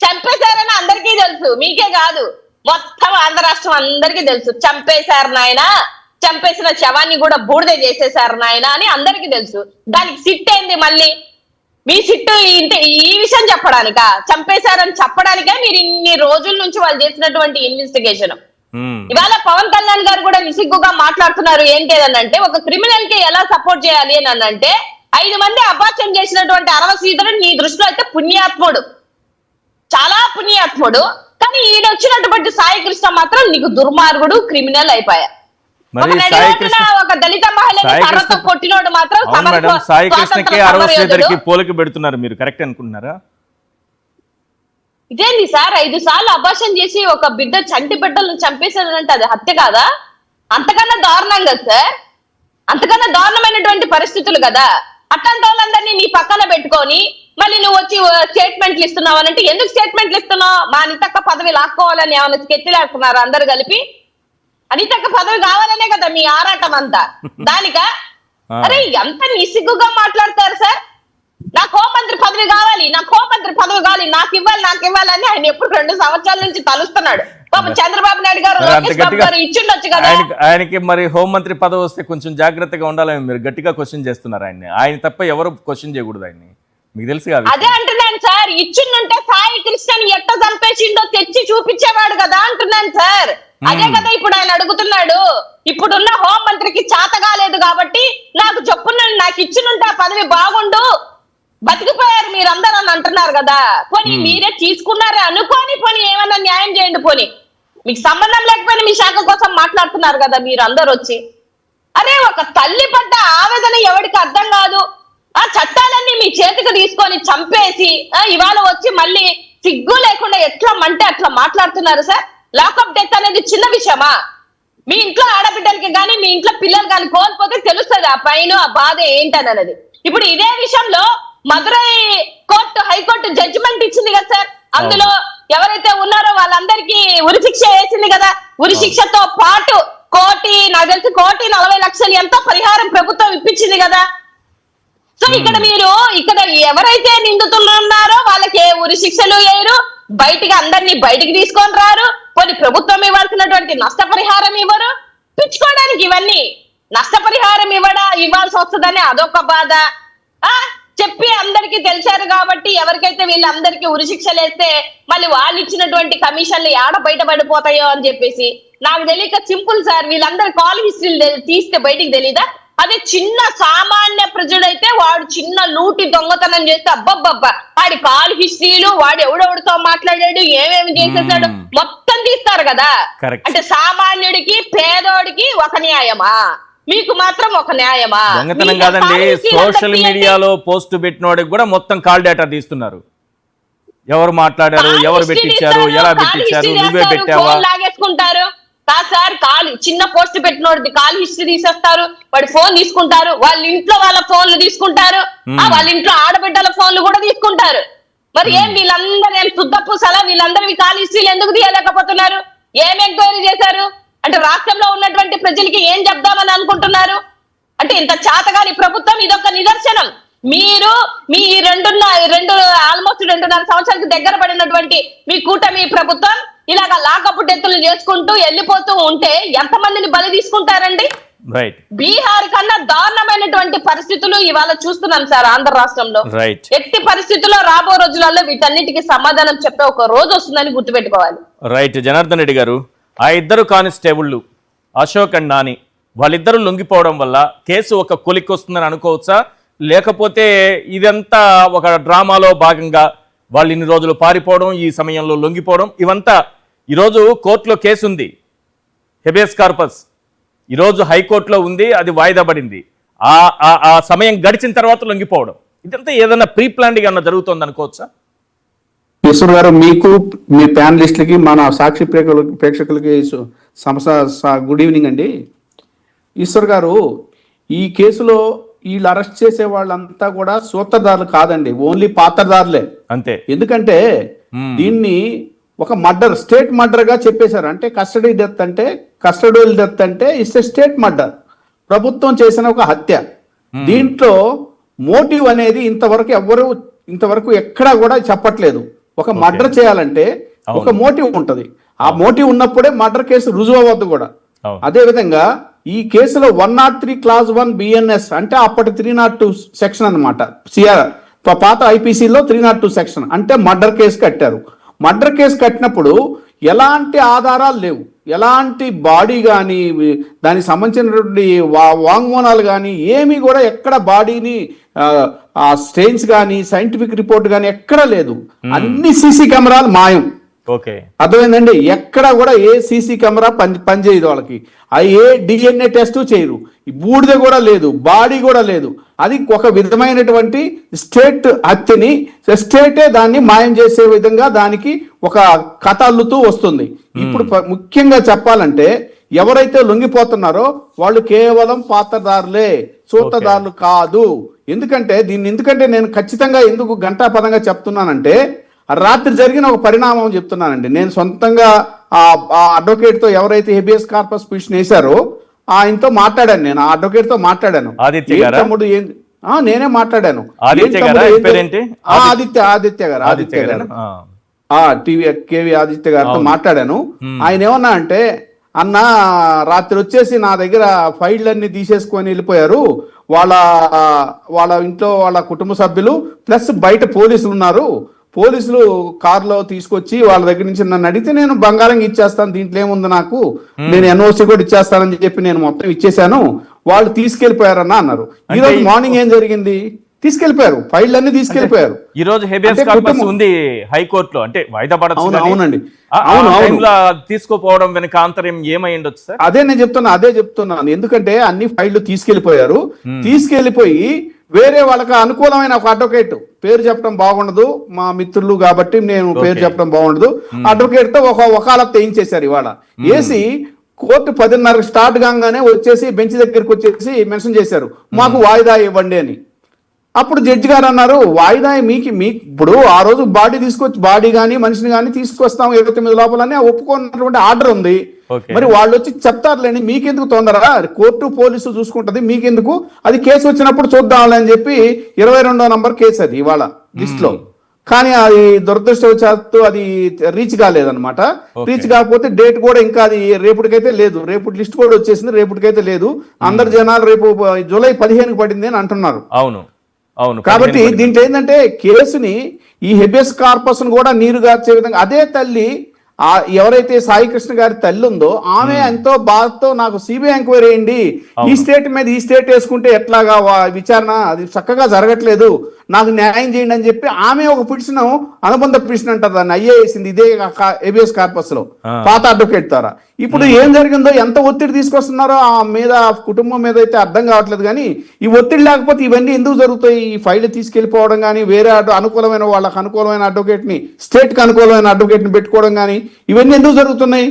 చంపేశారని అందరికీ తెలుసు, మీకే కాదు మొత్తం ఆంధ్ర రాష్ట్రం అందరికీ తెలుసు. చంపేశారు నాయన, చంపేసిన శవాన్ని కూడా బూడిద చేసేశారు నాయన అని అందరికీ తెలుసు. దానికి సిట్ ఏంది మళ్ళీ? మీ సిట్టు ఈ విషయం చెప్పడానికా? చంపేశారని చెప్పడానికే మీరు ఇన్ని రోజుల నుంచి వాళ్ళు చేసినటువంటి ఇన్వెస్టిగేషన్. ఇవాళ పవన్ కళ్యాణ్ గారు కూడా నిసిగ్గుగా మాట్లాడుతున్నారు. ఏంటేదనంటే ఒక క్రిమినల్ కి ఎలా సపోర్ట్ చేయాలి అని అంటే 5 మంది అపార్చన చేసినటువంటి అరవ శ్రీధరుడు నీ దృష్టిలో అయితే పుణ్యాత్ముడు, చాలా పుణ్యాత్ముడు. కానీ ఈయన వచ్చినటువంటి సాయి కృష్ణ మాత్రం నీకు దుర్మార్గుడు, క్రిమినల్ అయిపోయా. ఒక దళిత మహిళని కొట్టినోడు మాత్రం సాయి కృష్ణకి అరవ శ్రీధర్కి పోలిక పెడుతున్నారు, మీరు కరెక్ట్ అనుకుంటున్నారా? ఇదేంది సార్, 5 సార్లు అబార్షన్ చేసి ఒక బిడ్డ చంటి బిడ్డలను చంపేసాడంటే అది హత్య కాదా? అంతకన్నా దారుణం కదా సార్, అంతకన్నా దారుణమైనటువంటి పరిస్థితులు కదా. అట్లాంటి వాళ్ళందరినీ నీ పక్కన పెట్టుకొని మళ్ళీ నువ్వు వచ్చి స్టేట్మెంట్లు ఇస్తున్నావు అంటే ఎందుకు స్టేట్మెంట్లు ఇస్తున్నావు? మా అనితక్క పదవి లాక్కోవాలని ఏమైనా స్కెచ్ లేకున్నారు అందరు కలిపి? అనితక్క పదవి కావాలనే కదా మీ ఆరాటం అంతా. దానిక అరే ఎంత నిసిగ్గుగా మాట్లాడతారు సార్. నాకు హోంమంత్రి పదవి కావాలి, నాకు హోంమంత్రి పదవి కావాలి, నాకు ఇవ్వాలి అని ఆయన ఎప్పుడు 2 సంవత్సరాల నుంచి తలుస్తున్నాడు. పాపం చంద్రబాబు నాయుడు గారు, లోకేష్ బాబు గారు ఇచ్చిండొచ్చు కదా. ఆయనకి మరి హోంమంత్రి పదవి వస్తే కొంచెం జాగ్రత్తగా ఉండాలని మీరు గట్టిగా క్వశ్చన్ చేస్తున్నారు ఆయన్ని. ఆయన తప్ప ఎవరు క్వశ్చన్ చేయకూడదు ఆయన్ని. మీకు తెలుసు కదా. అదే అంటున్నాను సార్, ఇచ్చిందంటే సాయి కృష్ణని ఎట్ట చంపేసిండో తెచ్చి చూపించేవాడు కదా అంటున్నాను సార్. అదే కదా ఇప్పుడు ఆయన అడుగుతున్నాడు. ఇప్పుడున్న హోం మంత్రికి చేత కాలేదు కాబట్టి నాకు చెప్పున్నాను, నాకు ఇచ్చినుంటే ఆ పదవి బాగుండు, బతికిపోయారు మీరందరూ అని అంటున్నారు కదా. పోనీ మీరే తీసుకున్నారే అనుకోని పోనీ ఏమన్నా న్యాయం చేయండి. పోనీ మీకు సంబంధం లేకపోయినా మీ శాఖ కోసం మాట్లాడుతున్నారు కదా మీరు అందరు వచ్చి. అరే ఒక తల్లి పడ్డ ఆవేదన ఎవరికి అర్థం కాదు. ఆ చట్టాలన్నీ మీ చేతికి తీసుకొని చంపేసి ఇవాళ వచ్చి మళ్ళీ సిగ్గు లేకుండా ఎట్లా అంటే అట్లా మాట్లాడుతున్నారు సార్. లాకప్ డెత్ అనేది చిన్న విషయమా? మీ ఇంట్లో ఆడబిడ్డలకి కానీ మీ ఇంట్లో పిల్లలు కానీ కోల్పోతే తెలుస్తుంది ఆ పైన ఆ బాధ ఏంటనేది. ఇప్పుడు ఇదే విషయంలో మదురై కోర్టు హైకోర్టు జడ్జిమెంట్ ఇచ్చింది కదా సార్. అందులో ఎవరైతే ఉన్నారో వాళ్ళందరికీ ఉరి శిక్ష వేసింది కదా. ఉరి శిక్షతో పాటు నాకు తెలిసి 1,40,00,000 ఎంతో పరిహారం ప్రభుత్వం ఇప్పించింది కదా. సో ఇక్కడ ఎవరైతే నిందితులు ఉన్నారో వాళ్ళకి ఏ ఉరి శిక్షలు వేయరు, బయటికి అందరినీ బయటికి తీసుకొని రారు. కొన్ని ప్రభుత్వం ఇవ్వాల్సినటువంటి నష్టపరిహారం ఇవ్వరు. పిచ్చుకోవడానికి ఇవన్నీ నష్టపరిహారం ఇవ్వాల్సి వస్తుందని అదొక బాధ. చెప్పి అందరికీ తెలిసారు కాబట్టి ఎవరికైతే వీళ్ళందరికీ ఉరిశిక్షలు వేస్తే మళ్ళీ వాళ్ళు ఇచ్చినటువంటి కమిషన్లు ఏడ బయటపడిపోతాయో అని చెప్పేసి నాకు తెలియక సింపుల్ సార్. వీళ్ళందరి కాల్ హిస్టరీలు తీస్తే బయటికి తెలీదా? అదే చిన్న సామాన్య ప్రజడైతే వాడు చిన్న లూటి దొంగతనం చేస్తే అబ్బబ్బబ్బా వాడి కాల్ హిస్టరీలు, వాడు ఎవడెవడితో మాట్లాడాడు, ఏమేమి చేసేసాడు మొత్తం తీస్తారు కదా. అంటే సామాన్యుడికి పేదోడికి ఒక న్యాయమా, మీకు మాత్రం ఒక న్యాయమా? దొంగతనం కాదండి, సోషల్ మీడియాలో పోస్ట్ పెట్టినోడికి కూడా మొత్తం కాల్ డేటా తీస్తున్నారు. ఎవరు మాట్లాడారు, ఎవరు పెట్టించారు, ఎలా పెట్టించారు, నువ్వే పెట్టావా లాగేసుకుంటారు. కాదు సార్, చిన్న పోస్ట్ పెట్టినోడిది కాల్ హిస్టరీ తీసేస్తారు, వాడి ఫోన్ తీసుకుంటారు, వాళ్ళ ఇంట్లో వాళ్ళ ఫోన్లు తీసుకుంటారు, వాళ్ళ ఇంట్లో ఆడబిడ్డల ఫోన్లు కూడా తీసుకుంటారు. మరి ఏం వీళ్ళందరూ ఏం శుద్ధపూసలా? వీళ్ళందరివి కాల్ హిస్టరీలు ఎందుకు తీయలేకపోతున్నారు? ఏం ఎంక్వైరీ చేశారు? అంటే రాష్ట్రంలో ఉన్నటువంటి ప్రజలకి ఏం చెప్దామని అనుకుంటున్నారు? అంటే ఇంత చేతగాని ప్రభుత్వం ఇదొక నిదర్శనం. మీరు మీ ఆల్మోస్ట్ 2.5 సంవత్సరాలకు దగ్గర పడినటువంటి మీ కూటమి ప్రభుత్వం ఇలాగ లాకప్ డెత్తులు చేసుకుంటూ వెళ్ళిపోతూ ఉంటే ఎంతమందిని బలి తీసుకుంటారండి? బీహార్ కన్నా దారుణమైనటువంటి పరిస్థితులు ఇవాళ చూస్తున్నాం సార్ ఆంధ్ర రాష్ట్రంలో. ఎట్టి పరిస్థితుల్లో రాబో రోజులలో వీటన్నిటికీ సమాధానం చెప్పే ఒక రోజు వస్తుందని గుర్తుపెట్టుకోవాలి. రైట్ జనార్దన్ రెడ్డి గారు, ఆ ఇద్దరు కానిస్టేబుళ్ళు అశోక్ అండ్ నాని వాళ్ళిద్దరూ లొంగిపోవడం వల్ల కేసు ఒక కొలిక్కి వస్తుందని అనుకోవచ్చా? లేకపోతే ఇదంతా ఒక డ్రామాలో భాగంగా వాళ్ళు ఇన్ని రోజులు పారిపోవడం, ఈ సమయంలో లొంగిపోవడం, ఇవంతా ఈరోజు కోర్టులో కేసు ఉంది, హెబియస్ కార్పస్ ఈరోజు హైకోర్టులో ఉంది, అది వాయిదా పడింది. ఆ సమయం గడిచిన తర్వాత లొంగిపోవడం, ఇదంతా ఏదైనా ప్రీ ప్లాన్గా అన్న జరుగుతుంది అనుకోవచ్చా? ఈశ్వర్ గారు, మీకు మీ ప్యానలిస్టులకి మన సాక్షి ప్రేక్షకులకి గుడ్ ఈవినింగ్ అండి. ఈశ్వర్ గారు, ఈ కేసులో వీళ్ళు అరెస్ట్ చేసే వాళ్ళంతా కూడా సూత్రధారులు కాదండి, ఓన్లీ పాత్రధారులే అంతే. ఎందుకంటే దీన్ని ఒక మర్డర్, స్టేట్ మర్డర్ గా చెప్పేశారు. అంటే కస్టడీ డెత్ అంటే ఇట్స్ ఎ స్టేట్ మర్డర్, ప్రభుత్వం చేసిన ఒక హత్య. దీంట్లో మోటివ్ అనేది ఇంతవరకు ఎక్కడా కూడా చెప్పట్లేదు. ఒక మర్డర్ చేయాలంటే ఒక మోటివ్ ఉంటది, ఆ మోటివ్ ఉన్నప్పుడే మర్డర్ కేసు రుజువు అవ్వద్దు కూడా. అదే విధంగా ఈ కేసులో 103 Clause 1 BNS అంటే అప్పటి 302 సెక్షన్ అనమాట. పాత ఐపీసీలో 302 సెక్షన్ అంటే మర్డర్ కేసు కట్టారు. మర్డర్ కేసు కట్టినప్పుడు ఎలాంటి ఆధారాలు లేవు, ఎలాంటి బాడీ కానీ దానికి సంబంధించినటువంటి వాంగ్మూలాలు కానీ ఏమీ కూడా ఎక్కడ బాడీని స్టెయిన్స్ కానీ సైంటిఫిక్ రిపోర్ట్ కానీ ఎక్కడ లేదు. అన్ని సీసీ కెమెరాలు మాయం. అర్థమైందండి? ఎక్కడ కూడా ఏ సీసీ కెమెరా పనిచేయదు వాళ్ళకి, ఏ డిఎన్ఏ టెస్ట్ చేయరు, బూడిద కూడా లేదు, బాడీ కూడా లేదు. అది ఒక విధమైనటువంటి స్టేట్ హత్యని స్టేటే దాన్ని మాయం చేసే విధంగా దానికి ఒక కథ అల్లుతూ వస్తుంది. ఇప్పుడు ముఖ్యంగా చెప్పాలంటే ఎవరైతే లొంగిపోతున్నారో వాళ్ళు కేవలం పాత్రదారులే, సూత్రధారులు కాదు. ఎందుకంటే నేను ఖచ్చితంగా ఎందుకు ఘంటాపదంగా చెప్తున్నానంటే రాత్రి జరిగిన ఒక పరిణామం చెప్తున్నానండి. నేను సొంతంగా ఆ అడ్వకేట్ తో ఎవరైతే హెబియస్ కార్పస్ పిటిషన్ వేశారో ఆయనతో మాట్లాడాను. నేను ఆ అడ్వకేట్ తో మాట్లాడాను. తమ్ముడు నేనే మాట్లాడాను. ఆదిత్య గారు కేవి ఆదిత్య గారితో మాట్లాడాను. ఆయన ఏమన్నా అంటే, అన్న రాత్రి వచ్చేసి నా దగ్గర ఫైళ్ళన్నీ తీసేసుకొని వెళ్ళిపోయారు, వాళ్ళ వాళ్ళ ఇంట్లో వాళ్ళ కుటుంబ సభ్యులు ప్లస్ బయట పోలీసులు ఉన్నారు. పోలీసులు కారులో తీసుకొచ్చి వాళ్ళ దగ్గర నుంచి నన్ను అడిగితే నేను బంగారం ఇచ్చేస్తాను, దీంట్లో ఏముంది నాకు, నేను ఎన్ఓసి కూడా ఇచ్చేస్తానని చెప్పి నేను మొత్తం ఇచ్చేసాను, వాళ్ళు తీసుకెళ్లిపోయారన్న అన్నారు. ఈ రోజు మార్నింగ్ ఏం జరిగింది, తీసుకెళ్లిపోయారు, ఫైల్ అన్ని తీసుకెళ్లిపోయారు. ఈ రోజు హెబియస్ కార్పస్ ఉంది హైకోర్టులో, అంటే వాయిదా పడచ్చు. అవునండి, తీసుకోపోవడం వెనక ఆంతర్యం ఏమై ఉండొచ్చు సార్? అదే చెప్తున్నాను. ఎందుకంటే అన్ని ఫైళ్లు తీసుకెళ్లిపోయారు. తీసుకెళ్లిపోయి వేరే వాళ్ళకి అనుకూలమైన ఒక అడ్వకేట్, పేరు చెప్పడం బాగుండదు, మా మిత్రులు కాబట్టి నేను పేరు చెప్పడం బాగుండదు, అడ్వకేట్ తో ఒక వకాలత్ వేయించేశారు. ఇవాళ వేసి కోర్టు 10:30 స్టార్ట్ కాగానే వచ్చేసి బెంచ్ దగ్గరికి వచ్చేసి మెన్షన్ చేశారు, మాకు వాయిదా ఇవ్వండి అని. అప్పుడు జడ్జి గారు అన్నారు, వాయిదా మీకు ఇప్పుడు ఆ రోజు బాడీ కానీ మనిషిని కానీ తీసుకొస్తాం 29 లోపలనే ఒప్పుకున్నటువంటి ఆర్డర్ ఉంది. మరి వాళ్ళు వచ్చి చెప్తారులేండి, మీకెందుకు తొందర, కోర్టు పోలీసు చూసుకుంటది, మీకెందుకు, అది కేసు వచ్చినప్పుడు చూద్దామని చెప్పి 22వ నంబర్ కేసు అది ఇవాళ లిస్ట్ లో. కానీ అది దురదృష్టవశాత్తు అది రీచ్ కాలేదన్నమాట. రీచ్ కాకపోతే డేట్ కూడా ఇంకా అది రేపటికైతే లేదు, రేపు లిస్ట్ కూడా వచ్చేసింది, రేపటికైతే లేదు. అందరు జనాలు రేపు జూలై 15కి పడింది అని అంటున్నారు. అవును. కాబట్టి దీంట్లో ఏంటంటే కేసుని ఈ హెబియస్ కార్పస్ ను కూడా నీరుగార్చే విధంగా అదే తల్లి ఎవరైతే సాయి కృష్ణ గారి తల్లి ఉందో ఆమె ఎంతో బాధతో నాకు సిబిఐ ఎంక్వైరీ అయ్యండి, ఈ స్టేట్ మీద ఈ స్టేట్ వేసుకుంటే ఎట్లాగా విచారణ అది చక్కగా జరగట్లేదు, నాకు న్యాయం చేయండి అని చెప్పి ఆమె ఒక పిటిషన్, అనుబంధ పిటిషన్ అంటారు దాన్ని, అయ్యే వేసింది ఇదే హెబియస్ కార్పస్ లో పాత అడ్వకేట్ ద్వారా. ఇప్పుడు ఏం జరిగిందో, ఎంత ఒత్తిడి తీసుకొస్తున్నారో ఆ మీద కుటుంబం మీద అయితే అర్థం కావట్లేదు. కానీ ఈ ఒత్తిడి లేకపోతే ఇవన్నీ ఎందుకు జరుగుతాయి? ఈ ఫైల్ తీసుకెళ్లిపోవడం కానీ, వేరే అనుకూలమైన వాళ్ళకి అనుకూలమైన అడ్వకేట్ ని, స్టేట్ కి అనుకూలమైన అడ్వకేట్ ని పెట్టుకోవడం కానీ, ఇవన్నీ ఎందుకు జరుగుతున్నాయి?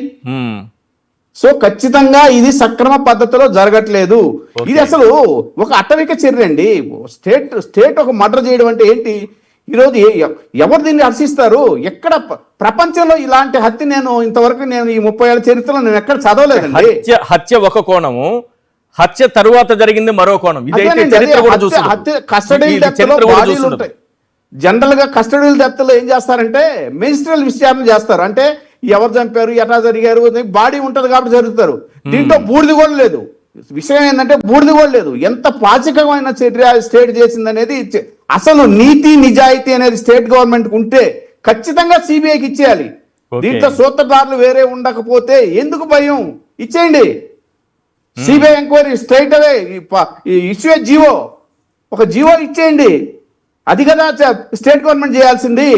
సో ఖచ్చితంగా ఇది సక్రమ పద్ధతిలో జరగట్లేదు. ఇది అసలు ఒక అటవిక చర్య అండి. స్టేట్ ఒక మర్డర్ చేయడం అంటే ఏంటి? ఈరోజు ఎవరు దీన్ని హర్షిస్తారు? ఎక్కడ ప్రపంచంలో ఇలాంటి హత్య నేను ఇంతవరకు ఈ 30 ఏళ్ల చరిత్రలో నేను ఎక్కడ చదవలేదండి. హత్య ఒక కోణము, హత్య తరువాత జరిగింది మరో కోణం. కస్టడీ బాడీలు ఉంటాయి. జనరల్ గా కస్టడీ డెత్ లో ఏం చేస్తారంటే మెజిస్ట్రియల్ విచారణ చేస్తారు. అంటే ఎవరు చంపారు, ఎట్లా జరిగారు, బాడీ ఉంటది కాబట్టి జరుగుతారు. దీంట్లో బూడిది కూడా లేదు. విషయం ఏంటంటే బూడిది కూడా లేదు. ఎంత పాచికమైన చర్య స్టేట్ చేసింది అనేది, అసలు నీతి నిజాయితీ అనేది స్టేట్ గవర్నమెంట్ ఉంటే ఖచ్చితంగా సిబిఐకి ఇచ్చేయాలి. దీంట్లో సూత్రధారులు వేరే ఉండకపోతే ఎందుకు భయం? ఇచ్చేయండి. సిబిఐ ఎంక్వైరీ స్ట్రైట్ అవే ఇష్యూ జీవో, ఒక జీవో ఇచ్చేయండి. అది కదా స్టేట్ గవర్నమెంట్ చేయాల్సింది.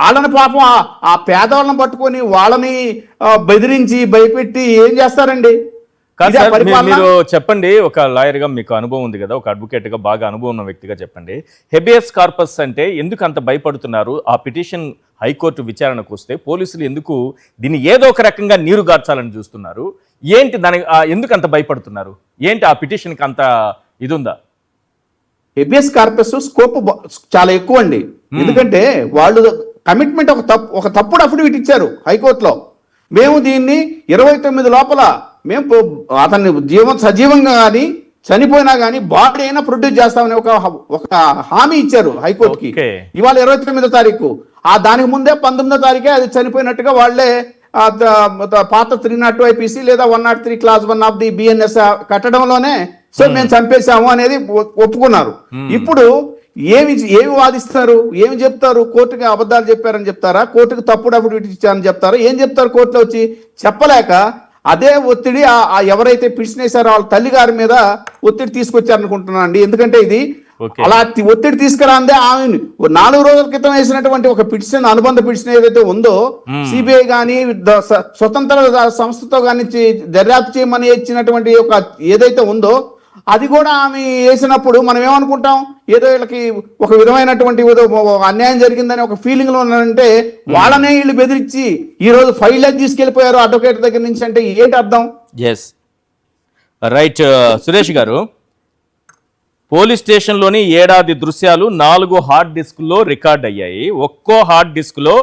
వాళ్ళని పాపం ఆ పేదవాళ్ళని పట్టుకొని వాళ్ళని బెదిరించి భయపెట్టి ఏం చేస్తారండి? మీరు చెప్పండి, ఒక లాయర్ గా మీకు అనుభవం ఉంది కదా, ఒక అడ్వకేట్ గా బాగా అనుభవం ఉన్న వ్యక్తిగా చెప్పండి, హెబియస్ కార్పస్ అంటే ఎందుకు అంత భయపడుతున్నారు? ఆ పిటిషన్ హైకోర్టు విచారణకు వస్తే పోలీసులు ఎందుకు దీన్ని ఏదో ఒక రకంగా నీరు గార్చాలని చూస్తున్నారు? ఏంటి దానికి ఎందుకు అంత భయపడుతున్నారు? ఏంటి ఆ పిటిషన్కి అంత ఇది ఉందా? హెబియస్ కార్పస్ స్కోప్ చాలా ఎక్కువ అండి. ఎందుకంటే వాళ్ళు కమిట్మెంట్ ఒక తప్పుడు అఫిడవిట్ ఇచ్చారు హైకోర్టులో. మేము దీన్ని 29 లోపల మేము అతన్ని సజీవంగా కానీ చనిపోయినా కానీ బాడీ అయినా ప్రొడ్యూస్ చేస్తామని ఒక హామీ ఇచ్చారు హైకోర్టుకి. ఇవాళ 29వ తారీఖు, దానికి ముందే 19వ తారీఖే అది చనిపోయినట్టుగా వాళ్లే పాత 302 IPC లేదా 103 క్లాస్ 1 ఆఫ్ ది బిఎన్ఎస్ కట్టడంలోనే సో మేము చంపేశాము అనేది ఒప్పుకున్నారు. ఇప్పుడు ఏమి వాదిస్తారు, ఏమి చెప్తారు? కోర్టుకి అబద్ధాలు చెప్పారని చెప్తారా, కోర్టుకు తప్పుడు అఫిడవిట్ ఇచ్చారని చెప్తారా, ఏం చెప్తారు? కోర్టులో వచ్చి చెప్పలేక అదే ఒత్తిడి ఎవరైతే పిటిషన్ వేశారో వాళ్ళ తల్లి గారి మీద ఒత్తిడి తీసుకొచ్చారనుకుంటున్నాను అండి. ఎందుకంటే ఇది అలా ఒత్తిడి తీసుకురాందే ఆమె 4 రోజుల క్రితం వేసినటువంటి ఒక పిటిషన్, అనుబంధ పిటిషన్ ఏదైతే ఉందో, సిబిఐ కానీ స్వతంత్ర సంస్థతో కానీ దర్యాప్తు చేయమని ఇచ్చినటువంటి ఒక ఏదైతే ఉందో అది కూడా ఆమె వేసినప్పుడు మనం ఏమనుకుంటాం, ఏదో వీళ్ళకి ఒక విధమైనటువంటి అన్యాయం జరిగిందని ఒక ఫీలింగ్ లో ఉన్నారంటే వాళ్ళనే వీళ్ళు బెదిరించి ఈ రోజు ఫైల్ తీసుకెళ్లిపోయారు అడ్వకేట్ దగ్గర నుంచి అంటే ఏంటి అర్థం? Yes right. సురేష్ గారు, పోలీస్ స్టేషన్లోని 7 దృశ్యాలు 4 హార్డ్ డిస్క్లో రికార్డ్ అయ్యాయి. ఒక్కో హార్డ్ డిస్క్లో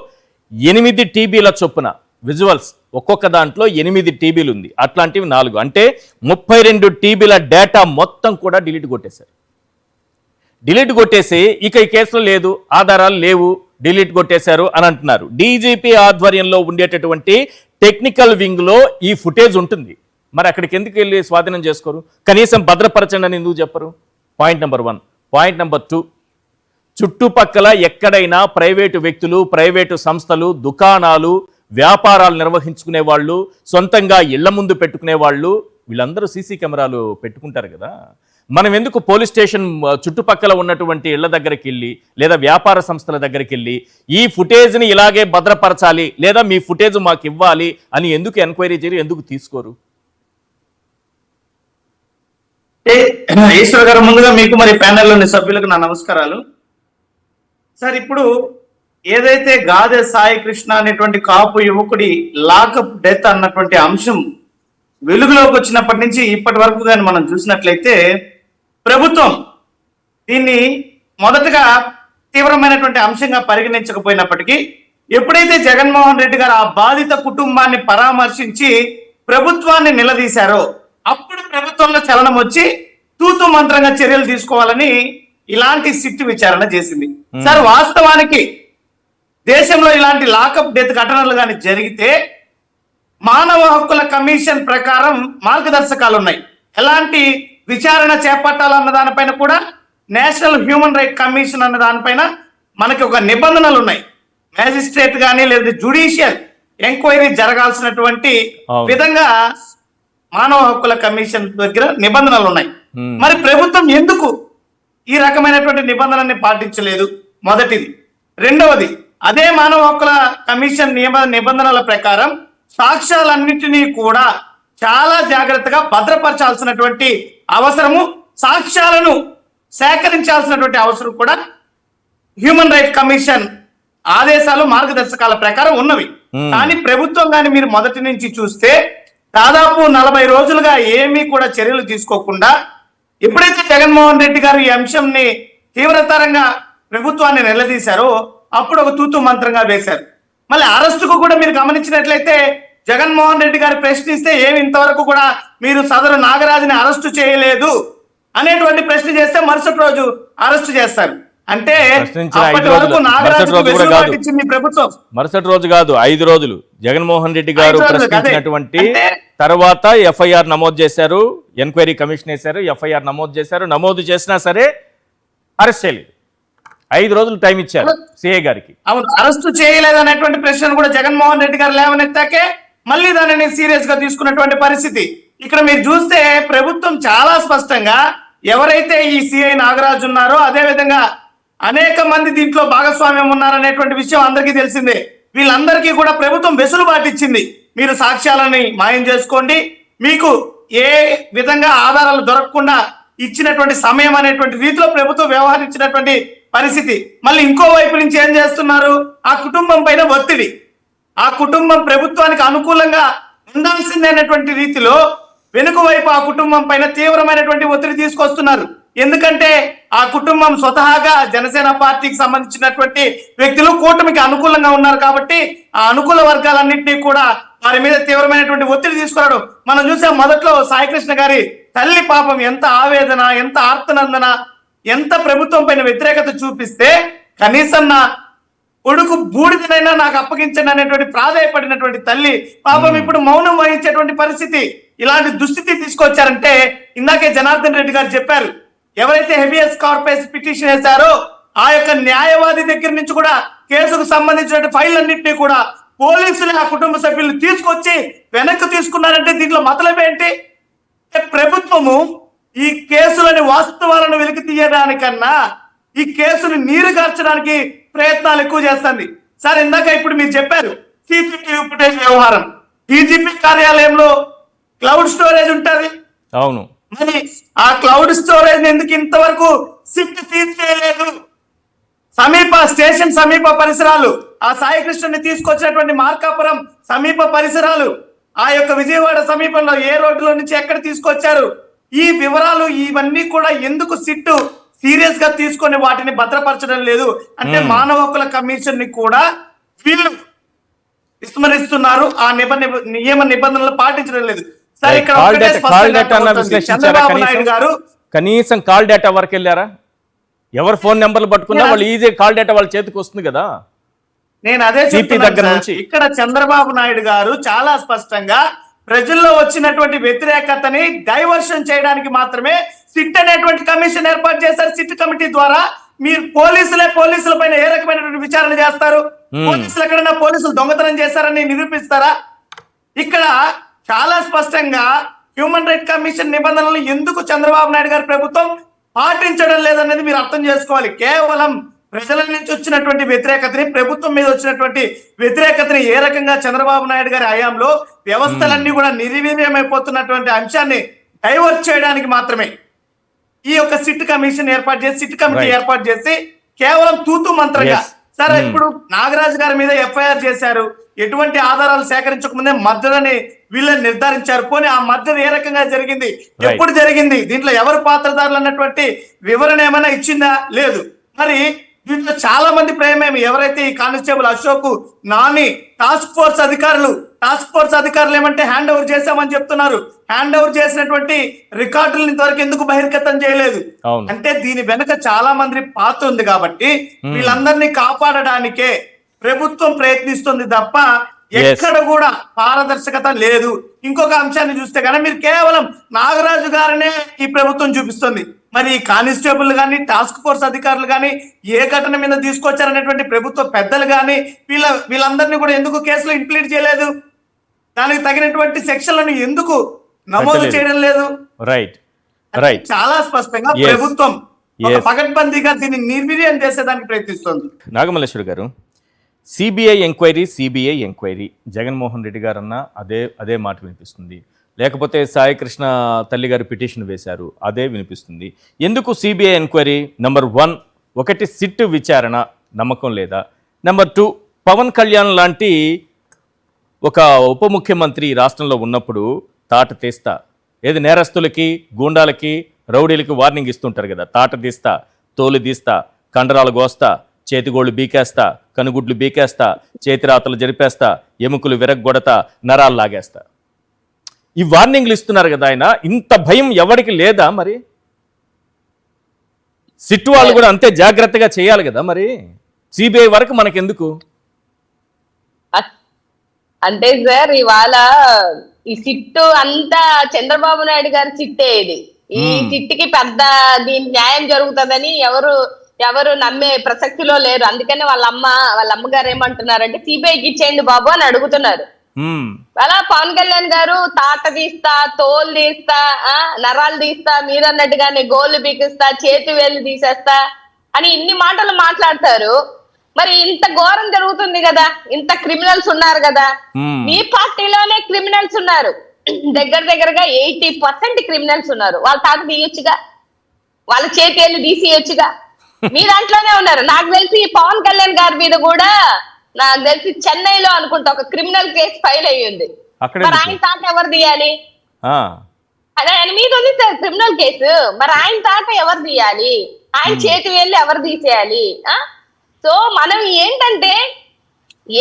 8 TBల చొప్పున విజువల్స్, ఒక్కొక్క దాంట్లో 8 TBలు ఉంది. అట్లాంటివి 4 అంటే 32 TBల డేటా మొత్తం కూడా డిలీట్ కొట్టేశారు. డిలీట్ కొట్టేసి ఇక ఈ కేసులో లేదు, ఆధారాలు లేవు, డిలీట్ కొట్టేశారు అని అంటున్నారు. డీజీపీ ఆధ్వర్యంలో ఉండేటటువంటి టెక్నికల్ వింగ్ లో ఈ ఫుటేజ్ ఉంటుంది. మరి అక్కడికి ఎందుకు వెళ్ళి స్వాధీనం చేసుకోరు? కనీసం భద్రపరచండి అని ఎందుకు చెప్పరు? Point number 1. పాయింట్ నెంబర్ 2, చుట్టుపక్కల ఎక్కడైనా ప్రైవేటు వ్యక్తులు, ప్రైవేటు సంస్థలు, దుకాణాలు, వ్యాపారాలు నిర్వహించుకునే వాళ్ళు, సొంతంగా ఇళ్ల ముందు పెట్టుకునే వాళ్ళు, వీళ్ళందరూ సీసీ కెమెరాలు పెట్టుకుంటారు కదా. మనం ఎందుకు పోలీస్ స్టేషన్ చుట్టుపక్కల ఉన్నటువంటి ఇళ్ల దగ్గరికి వెళ్ళి లేదా వ్యాపార సంస్థల దగ్గరికి వెళ్ళి ఈ ఫుటేజ్ని ఇలాగే భద్రపరచాలి లేదా మీ ఫుటేజ్ మాకు ఇవ్వాలి అని ఎందుకు ఎంక్వైరీ చేయరు, ఎందుకు తీసుకోరు? ఈశ్వర్ గారు, ముందుగా మీకు మరి ప్యానెల్లోని సభ్యులకు నా నమస్కారాలు. సార్, ఇప్పుడు ఏదైతే గాదె సాయి కృష్ణ అనేటువంటి కాపు యువకుడి లాకప్ డెత్ అన్నటువంటి అంశం వెలుగులోకి వచ్చినప్పటి నుంచి ఇప్పటి వరకు కానీ మనం చూసినట్లయితే ప్రభుత్వం దీన్ని మొదటగా తీవ్రమైనటువంటి అంశంగా పరిగణించకపోయినప్పటికీ ఎప్పుడైతే జగన్మోహన్ రెడ్డి గారు ఆ బాధిత కుటుంబాన్ని పరామర్శించి ప్రభుత్వాన్ని నిలదీశారో అప్పుడు ప్రభుత్వంలో చలనం వచ్చి తూతు మంత్రంగా చర్యలు తీసుకోవాలని ఇలాంటి సిట్టు విచారణ చేసింది. సార్, వాస్తవానికి దేశంలో ఇలాంటి లాకప్ డెత్ ఘటనలు కానీ జరిగితే మానవ హక్కుల కమిషన్ ప్రకారం మార్గదర్శకాలు ఉన్నాయి. ఎలాంటి విచారణ చేపట్టాలన్న దానిపైన కూడా నేషనల్ హ్యూమన్ రైట్ కమిషన్ అన్న దానిపైన మనకి ఒక నిబంధనలు ఉన్నాయి. మ్యాజిస్ట్రేట్ కానీ లేదా జ్యుడిషియల్ ఎంక్వైరీ జరగాల్సినటువంటి విధంగా మానవ హక్కుల కమిషన్ దగ్గర నిబంధనలు ఉన్నాయి. మరి ప్రభుత్వం ఎందుకు ఈ రకమైనటువంటి నిబంధనల్ని పాటించలేదు? మొదటిది. రెండవది, అదే మానవ హక్కుల కమిషన్ నిబంధనల ప్రకారం సాక్ష్యాలన్నింటినీ కూడా చాలా జాగ్రత్తగా భద్రపరచాల్సినటువంటి అవసరము, సాక్ష్యాలను సేకరించాల్సినటువంటి అవసరం కూడా హ్యూమన్ రైట్ కమిషన్ ఆదేశాలు, మార్గదర్శకాల ప్రకారం ఉన్నవి. కానీ ప్రభుత్వం కానీ మీరు మొదటి నుంచి చూస్తే దాదాపు 40 రోజులుగా ఏమీ కూడా చర్యలు తీసుకోకుండా ఎప్పుడైతే జగన్మోహన్ రెడ్డి గారు ఈ అంశంని తీవ్రతరంగా ప్రభుత్వాన్ని నిలదీశారో అప్పుడు ఒక తూతు మంత్రంగా వేశారు. మళ్ళీ అరెస్టుకు కూడా మీరు గమనించినట్లయితే జగన్మోహన్ రెడ్డి గారు ప్రశ్నిస్తే ఏమి ఇంతవరకు కూడా మీరు సదరు నాగరాజుని అరెస్టు చేయలేదు అనేటువంటి ప్రశ్న చేస్తే మరుసటి రోజు అరెస్టు చేస్తారు. అంటే అప్పటి వరకు నాగరాజుకు వెసులుబాటు ఇచ్చింది ప్రభుత్వం. మరుసటి రోజు కాదు, 5 రోజులు జగన్మోహన్ రెడ్డి గారు ప్రశ్నించినటువంటి తర్వాత ఎఫ్ఐఆర్ నమోదు చేశారు, ఎంక్వైరీ కమిషన్ వేశారు, ఎఫ్ఐఆర్ నమోదు చేశారు. నమోదు చేసినా సరే అరెస్ట్ చేయలేదు. 5 రోజులు టైం ఇచ్చారు సిఐ గారికి. అవును, అరెస్టు చేయలేదు అనేటువంటి ప్రశ్నను కూడా జగన్మోహన్ రెడ్డి గారు లేవనెత్తాకే మళ్ళీ దానిని సీరియస్ గా తీసుకున్నటువంటి పరిస్థితి. ఇక్కడ మీరు చూస్తే ప్రభుత్వం చాలా స్పష్టంగా ఎవరైతే ఈ సిఐ నాగరాజు ఉన్నారో అదే విధంగా అనేక మంది దీంట్లో భాగస్వామ్యం ఉన్నారనేటువంటి విషయం అందరికీ తెలిసిందే. వీళ్ళందరికీ కూడా ప్రభుత్వం వెసులుబాటు ఇచ్చింది. మీరు సాక్ష్యాలని మాయం చేసుకోండి, మీకు ఏ విధంగా ఆధారాలు దొరకకుండా ఇచ్చినటువంటి సమయం అనేటువంటి రీతిలో ప్రభుత్వం వ్యవహరించినటువంటి పరిస్థితి. మళ్ళీ ఇంకో వైపు నుంచి ఏం చేస్తున్నారు? ఆ కుటుంబం పైన ఒత్తిడి, ఆ కుటుంబం ప్రభుత్వానికి అనుకూలంగా ఉండాల్సిందనేటువంటి రీతిలో వెనుక వైపు ఆ కుటుంబం పైన తీవ్రమైనటువంటి ఒత్తిడి తీసుకొస్తున్నారు. ఎందుకంటే ఆ కుటుంబం స్వతహాగా జనసేన పార్టీకి సంబంధించినటువంటి వ్యక్తులు కూటమికి అనుకూలంగా ఉన్నారు కాబట్టి ఆ అనుకూల వర్గాలన్నింటినీ కూడా వారి మీద తీవ్రమైనటువంటి ఒత్తిడి తీసుకురావడం మనం చూసాం. మొదట్లో సాయికృష్ణ గారి తల్లి పాపం ఎంత ఆవేదన, ఎంత ఆర్తనందన, ఎంత ప్రభుత్వం పైన వ్యతిరేకత చూపిస్తే కనీసం నా కొడుకు బూడిదనైనా నాకు అప్పగించండి అనేటువంటి ప్రాధాయపడినటువంటి తల్లి పాపం ఇప్పుడు మౌనం వహించేటువంటి పరిస్థితి. ఇలాంటి దుస్థితి తీసుకొచ్చారంటే ఇందాకే జనార్దన్ రెడ్డి గారు చెప్పారు, ఎవరైతే హెబియస్ కార్పస్ పిటిషన్ వేశారో ఆ యొక్క న్యాయవాది దగ్గర నుంచి కూడా కేసుకు సంబంధించిన ఫైళ్ళన్నింటినీ కూడా పోలీసులు ఆ కుటుంబ సభ్యులు తీసుకొచ్చి వెనక్కి తీసుకున్నారంటే దీంట్లో మతలబ్ ఏంటి? ప్రభుత్వము ఈ కేసులని వాస్తవాలను వెలికి తీయడానికన్నా ఈ కేసుని నీరుగార్చడానికి ప్రయత్నాలు ఎక్కువ చేస్తుంది. సార్, ఇందాక ఇప్పుడు మీరు చెప్పారు సీసీటీవీ ఫుటేజ్ వ్యవహారం. డీజీపీ కార్యాలయంలో క్లౌడ్ స్టోరేజ్ ఉంటుంది. అవును, మరి ఆ క్లౌడ్ స్టోరేజ్ ఎందుకు ఇంతవరకు సిఫ్ట్ సీజ్ చేయలేదు? స్టేషన్ సమీప పరిసరాలు, ఆ సాయికృష్ణని తీసుకొచ్చినటువంటి మార్కాపురం సమీప పరిసరాలు, ఆ యొక్క విజయవాడ సమీపంలో ఏ రోడ్డులో నుంచి ఎక్కడ తీసుకొచ్చారు, ఈ వివరాలు ఇవన్నీ కూడా ఎందుకు సిట్టు సీరియస్ గా తీసుకొని వాటిని భద్రపరచడం లేదు? అంటే మానవ హక్కుల కమిషన్ ని కూడా వీళ్ళు విస్మరిస్తున్నారు, ఆ నియమ నిబంధనలు పాటించడం లేదు. సరే, ఇక్కడ చంద్రబాబు నాయుడు గారు కనీసం కాల్ డేటా వరకు వెళ్ళారా? ఎవరు ఫోన్ నెంబర్లు పట్టుకున్నా వాళ్ళు ఈజీ కాల్ డేటా వాళ్ళ చేతికి వస్తుంది కదా. నేను అదే దగ్గర నుంచి ఇక్కడ చంద్రబాబు నాయుడు గారు చాలా స్పష్టంగా ప్రజల్లో వచ్చినటువంటి వ్యతిరేకతని డైవర్షన్ చేయడానికి మాత్రమే సిట్ అనేటువంటి కమిషన్ ఏర్పాటు చేశారు. సిట్ కమిటీ ద్వారా మీరు పోలీసుల పైన ఏ రకమైనటువంటి విచారణ చేస్తారు? పోలీసులు ఎక్కడైనా పోలీసులు దొంగతనం చేశారని నిరూపిస్తారా? ఇక్కడ చాలా స్పష్టంగా హ్యూమన్ రైట్ కమిషన్ నిబంధనలను ఎందుకు చంద్రబాబు నాయుడు గారి ప్రభుత్వం పాటించడం లేదనేది మీరు అర్థం చేసుకోవాలి. కేవలం ప్రజల నుంచి వచ్చినటువంటి వ్యతిరేకతని, ప్రభుత్వం మీద వచ్చినటువంటి వ్యతిరేకతని ఏ రకంగా చంద్రబాబు నాయుడు గారి హయాంలో వ్యవస్థలన్నీ కూడా నిర్వీర్యమైపోతున్నటువంటి అంశాన్ని డైవర్ట్ చేయడానికి మాత్రమే ఈ యొక్క సిట్ కమిషన్ ఏర్పాటు చేసి, సిట్ కమిటీ ఏర్పాటు చేసి కేవలం తూతు మంత్రంగా సరే ఇప్పుడు నాగరాజు గారి మీద ఎఫ్ఐఆర్ చేశారు. ఎటువంటి ఆధారాలు సేకరించకముందే మర్డర్ అని వీళ్ళని నిర్ధారించారు. పోనీ ఆ మర్డర్ ఏ రకంగా జరిగింది, ఎప్పుడు జరిగింది, దీంట్లో ఎవరు పాత్రధారులు అన్నటువంటి వివరణ ఏమైనా ఇచ్చిందా? లేదు. మరి దీంట్లో చాలా మంది ప్రమేయం. ఎవరైతే ఈ constable Ashok, Nani, task force అధికారులు ఏమంటే హ్యాండ్ ఓవర్ చేశామని చెప్తున్నారు. హ్యాండ్ ఓవర్ చేసినటువంటి రికార్డులను ఇంతవరకు ఎందుకు బహిర్గతం చేయలేదు? అంటే దీని వెనక చాలా మంది పాత్ర ఉంది కాబట్టి వీళ్ళందరినీ కాపాడడానికే ప్రభుత్వం ప్రయత్నిస్తుంది తప్ప ఎక్కడ కూడా పారదర్శకత లేదు. ఇంకొక అంశాన్ని చూస్తే కనుక మీరు కేవలం నాగరాజు గారినే ఈ ప్రభుత్వం చూపిస్తుంది. మరి కానిస్టేబుల్ గాని, టాస్క్ ఫోర్స్ అధికారులు గాని ఏ ఘటన మీద తీసుకొచ్చారనేటువంటి ప్రభుత్వ పెద్దలు గాని వీళ్ళందరినీ కూడా ఎందుకు కేసులో ఇంప్లీట్ చేయలేదు? దానికి తగినటువంటి సెక్షన్లను ఎందుకు నమోదు చేయడం లేదు? రైట్. చాలా స్పష్టంగా ప్రభుత్వం పకడ్బందీగా దీన్ని నిర్వీర్యం చేసేదానికి ప్రయత్నిస్తుంది. నాగమల్లేశ్వర్ గారు, సిబిఐ ఎంక్వైరీ జగన్మోహన్ రెడ్డి గారు అన్న అదే మాట వినిపిస్తుంది. లేకపోతే సాయి కృష్ణ తల్లి గారు పిటిషన్ వేశారు, అదే వినిపిస్తుంది. ఎందుకు సిబిఐ ఎంక్వైరీ? నెంబర్ 1, ఒకటి సిట్ విచారణ నమ్మకం లేదా? నెంబర్ 2, పవన్ కళ్యాణ్ లాంటి ఒక ఉప ముఖ్యమంత్రి రాష్ట్రంలో ఉన్నప్పుడు తాట తీస్తా, ఏది నేరస్తులకి, గూండాలకి, రౌడీలకి వార్నింగ్ ఇస్తుంటారు కదా, తాట తీస్తా, తోలు తీస్తా, కండరాలు గోస్తా, చేతిగోళ్ళు బీకేస్తా, కనుగుడ్లు బీకేస్తా, చేతిరాతలు జరిపేస్తా, ఎముకలు విరగ్గొడతా, నరాలు లాగేస్తా, ఈ వార్నింగ్లు ఇస్తున్నారు కదా ఆయన. ఇంత భయం ఎవరికి లేదా? మరి సిట్ వాళ్ళు కూడా అంతే జాగ్రత్తగా చేయాలి కదా. మరి సిబిఐ వరకు మనకెందుకు? అంటే సార్ ఇవాళ ఈ సిట్టు అంతా చంద్రబాబు నాయుడు గారి సిట్టే ఇది. ఈ సిట్టుకి పెద్ద దీని న్యాయం జరుగుతుందని ఎవరు నమ్మే ప్రసక్తిలో లేరు. అందుకని వాళ్ళ అమ్మగారు ఏమంటున్నారంటే సిబిఐకి ఇచ్చేయండి బాబు అని అడుగుతున్నారు. అలా పవన్ కళ్యాణ్ గారు తాట తీస్తా, తోలు తీస్తా, నరాలు తీస్తా, మీరన్నట్టుగానే గోళ్ళు బీకిస్తా, చేతి వేలు తీసేస్తా అని ఇన్ని మాటలు మాట్లాడతారు. మరి ఇంత ఘోరం జరుగుతుంది కదా, ఇంత క్రిమినల్స్ ఉన్నారు కదా, మీ పార్టీలోనే క్రిమినల్స్ ఉన్నారు. దగ్గరగా 80% క్రిమినల్స్ ఉన్నారు. వాళ్ళ తాట తీయొచ్చుగా, వాళ్ళ చేతి వేలు తీసేయొచ్చుగా. మీ దాంట్లోనే ఉన్నారు. నాకు తెలిసి పవన్ కళ్యాణ్ గారి మీద కూడా నాకు తెలిసి చెన్నైలో అనుకుంటా ఒక క్రిమినల్ కేసు ఫైల్ అయ్యింది. మరి ఆయన తాట ఎవరు తీయాలి? అదే ఆయన మీద ఉంది సార్ క్రిమినల్ కేసు. మరి ఆయన తాట ఎవరు తీయాలి? ఆయన చేతి వేళ్ళు ఎవరు తీసేయాలి? సో మనం ఏంటంటే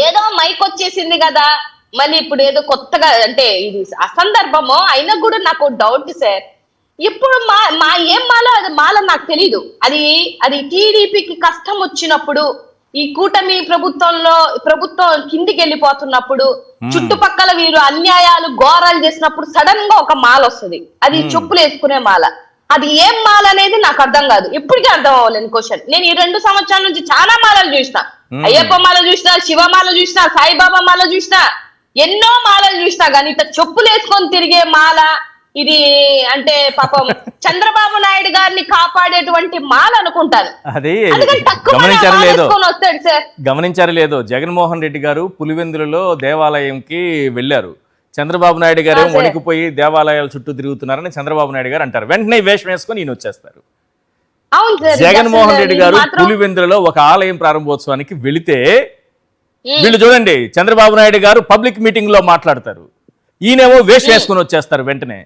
ఏదో మైక్ వచ్చేసింది కదా, మళ్ళీ ఇప్పుడు ఏదో కొత్తగా అంటే ఇది అసందర్భమో అయినా కూడా నాకు డౌట్ సార్. ఇప్పుడు మా ఏం మాలో అది మాలో నాకు తెలీదు. అది టీడీపీకి కష్టం వచ్చినప్పుడు, ఈ కూటమి ప్రభుత్వం కిందికి వెళ్ళిపోతున్నప్పుడు, చుట్టుపక్కల వీరు అన్యాయాలు ఘోరాలు చేసినప్పుడు సడన్ గా ఒక మాల వస్తుంది. అది చెప్పులు వేసుకునే మాల. అది ఏం మాల అనేది నాకు అర్థం కాదు, ఇప్పటికీ అర్థం అవ్వలేని క్వశ్చన్. నేను ఈ 2 సంవత్సరాల నుంచి చాలా మాలలు చూసిన. అయ్యప్ప మాల చూసిన, శివమాల చూసిన, సాయిబాబా మాల చూసిన, ఎన్నో మాలలు చూసినా కానీ ఇట్లా చెప్పులు వేసుకొని తిరిగే మాల ఇది అంటే పాపం చంద్రబాబు నాయుడు గారిని కాపాడేటువంటి మాల అనుకుంటాను. అది గమనించారు లేదో, జగన్మోహన్ రెడ్డి గారు పులివెందులలో దేవాలయంకి వెళ్ళారు. చంద్రబాబు నాయుడు గారు వణికిపోయి దేవాలయాల చుట్టూ తిరుగుతున్నారని చంద్రబాబు నాయుడు గారు అంటారు. వెంటనే వేషం వేసుకొని ఈయన వచ్చేస్తారు. జగన్మోహన్ రెడ్డి గారు పులివెందులలో ఒక ఆలయం ప్రారంభోత్సవానికి వెళితే వీళ్ళు చూడండి, చంద్రబాబు నాయుడు గారు పబ్లిక్ మీటింగ్ లో మాట్లాడతారు, ఈయనేమో వేషం వేసుకొని వచ్చేస్తారు వెంటనే.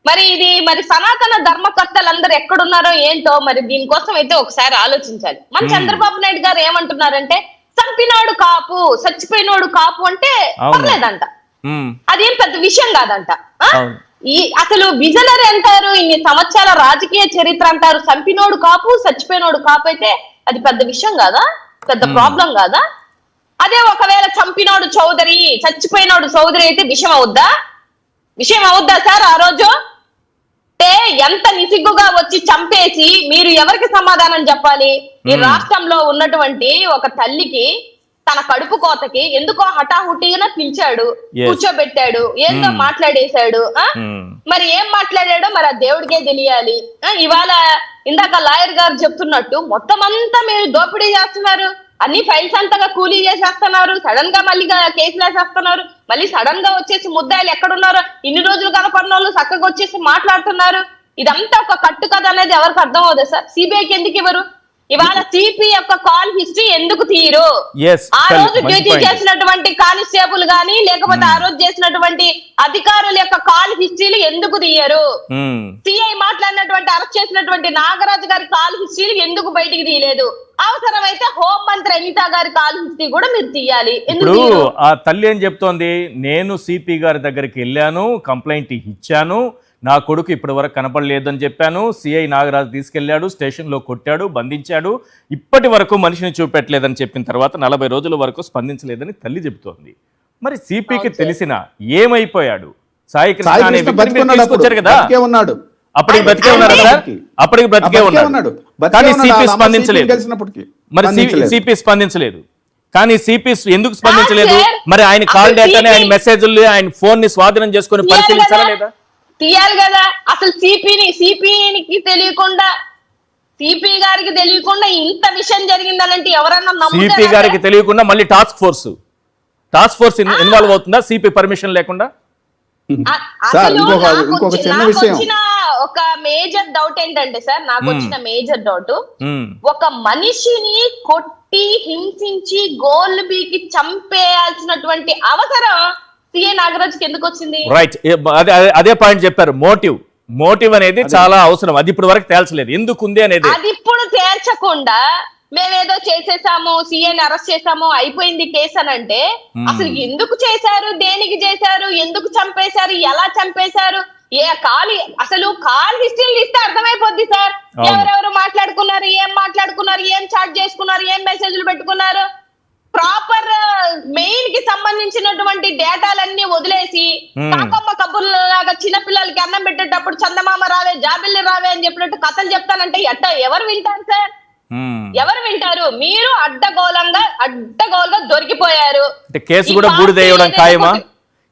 మరి సనాతన ధర్మకర్తలందరూ ఎక్కడున్నారో ఏంటో మరి దీనికోసం అయితే ఒకసారి ఆలోచించాలి. మన చంద్రబాబు నాయుడు గారు ఏమంటున్నారంటే చంపినోడు కాపు, చచ్చిపోయినోడు కాపు అంటే పర్లేదంట, అదేం పెద్ద విషయం కాదంట. అసలు విజనరీ అంటారు, ఇన్ని సంవత్సరాల రాజకీయ చరిత్ర అంటారు, చంపినోడు కాపు చచ్చిపోయినోడు కాపు అయితే అది పెద్ద విషయం కాదా, పెద్ద ప్రాబ్లం కాదా? అదే ఒకవేళ చంపినోడు చౌదరి, చచ్చిపోయినోడు చౌదరి అయితే విషయం అవుద్దా సార్? ఆ రోజు అంటే ఎంత నిసిగ్గుగా వచ్చి చంపేసి మీరు ఎవరికి సమాధానం చెప్పాలి? ఈ రాష్ట్రంలో ఉన్నటువంటి ఒక తల్లికి తన కడుపు కోతకి ఎందుకో హఠాహుటిగా పిలిచాడు, కూర్చోబెట్టాడు, ఏందో మాట్లాడేశాడు. మరి ఏం మాట్లాడాడో మరి ఆ దేవుడికే తెలియాలి. ఇవాళ ఇందాక లాయర్ గారు చెప్తున్నట్టు మొత్తం అంతా మీరు దోపిడీ చేస్తున్నారు, అన్ని ఫైల్స్ అంతగా కూలీ చేసేస్తున్నారు, సడన్ గా మళ్ళీ కేసులు వేసేస్తున్నారు, మళ్ళీ సడన్ గా వచ్చేసి ముద్దాయిలు ఎక్కడున్నారో ఇన్ని రోజులు కనపడిన వాళ్ళు చక్కగా వచ్చేసి మాట్లాడుతున్నారు. ఇదంతా ఒక కట్టు కథ అనేది ఎవరికి అర్థం అవుతుంది సార్? సిబిఐకి ఎందుకు ఇవ్వరు? ఇవాళ సిపి యొక్క కాల్ హిస్టరీ ఎందుకు తీయరు? ఆ రోజు డ్యూటీ చేసినటువంటి కానిస్టేబుల్ గాని లేకపోతే ఆ రోజు చేసినటువంటి అధికారుల యొక్క కాల్ హిస్టరీలు ఎందుకు తీయరు? సిఐ మాట్లాడినటువంటి అరెస్ట్ చేసినటువంటి నాగరాజు గారి కాల్ హిస్టరీలు ఎందుకు బయటికి తీయలేదు? అవసరమైతే హోంమంత్రి అనిత గారి కాల్ హిస్టరీ కూడా మీరు తీయాలి. ఇప్పుడు ఆ తల్లి ఏం చెప్తోంది, నేను సిపి గారి దగ్గరికి వెళ్ళాను, కంప్లైంట్ ఇచ్చాను, నా కొడుకు ఇప్పటి వరకు కనపడలేదని చెప్పాను, సిఐ నాగరాజు తీసుకెళ్లాడు, స్టేషన్లో కొట్టాడు, బంధించాడు, ఇప్పటి వరకు మనిషిని చూపెట్టలేదని చెప్పిన తర్వాత 40 రోజుల వరకు స్పందించలేదని తల్లి చెబుతోంది. మరి సిపికి తెలిసిన ఏమైపోయాడు? సాయి కృష్ణ అనే వ్యక్తిని తీసుకొచ్చారు కదా, అప్పటికి బ్రతికే ఉన్నాడు సార్, అప్పటికి బ్రతికే ఉన్నాడు, కానీ సిపి స్పందించలేదు. మరి సిపి స్పందించలేదు, కానీ సిపి ఎందుకు స్పందించలేదు? మరి ఆయన కాల్ డేటాని, ఆయన మెసేజ్లు, ఆయన ఫోన్ ని స్వాధీనం చేసుకుని పరిశీలించాలా లేదా? తీయాలి కదా. అసలు సిపికి తెలియకుండా, సిపి గారికి తెలియకుండా ఇంత విషయం జరిగిందనంటే ఎవరన్నా సిపి గారికి తెలియకుండా మళ్ళీ టాస్క్ ఫోర్స్ ఇన్వాల్వ్ అవుతుందా సిపి పర్మిషన్ లేకుండా? ఇంకొక చిన్న విషయం, ఒక మేజర్ డౌట్ ఏంటంటే సార్, నాకు వచ్చిన మేజర్ డౌట్, ఒక మనిషిని కొట్టి హింసించి గోల్డ్ బీకి చంపేయాల్సినటువంటి అవసరం సిఐ నాగరాజుకి ఎందుకు వచ్చింది? రైట్, అదే పాయింట్ చెప్పారు. మోటివ్ అనేది చాలా అవసరం, అది ఇప్పుడు వరకు తేల్చలేదు, ఎందుకు ఉంది అనేది. అది ఇప్పుడు తేల్చకుండా మేమేదో చేసేసాము, సిఐని అరెస్ట్ చేసాము, అయిపోయింది కేసు అని అంటే అసలు ఎందుకు చేశారు, దేనికి చేశారు, ఎందుకు చంపేశారు, ఎలా చంపేశారు, అసలు కాల్ హిస్టరీలు ఇస్తే అర్థమైపోద్ది సార్. ఎవరెవరు మాట్లాడుకున్నారు, ఏం చాట్ చేసుకున్నారు, ఏం మెసేజ్లు పెట్టుకున్నారు, ప్రాపర్ మెయిన్ కి సంబంధించినటువంటి డేటాలన్నీ వదిలేసి కాకమ్మ కబుర్లాగా చిన్న పిల్లలకి అన్నం పెట్టేటప్పుడు చందమామ రావే, జాబిల్లి రావే అని చెప్పినట్టు కథలు చెప్తానంటే ఎవరు వింటారు సార్? ఎవరు వింటారు? మీరు అడ్డగోలుగా దొరికిపోయారు. కేసు కూడా బూడిదేయడం ఖాయమా?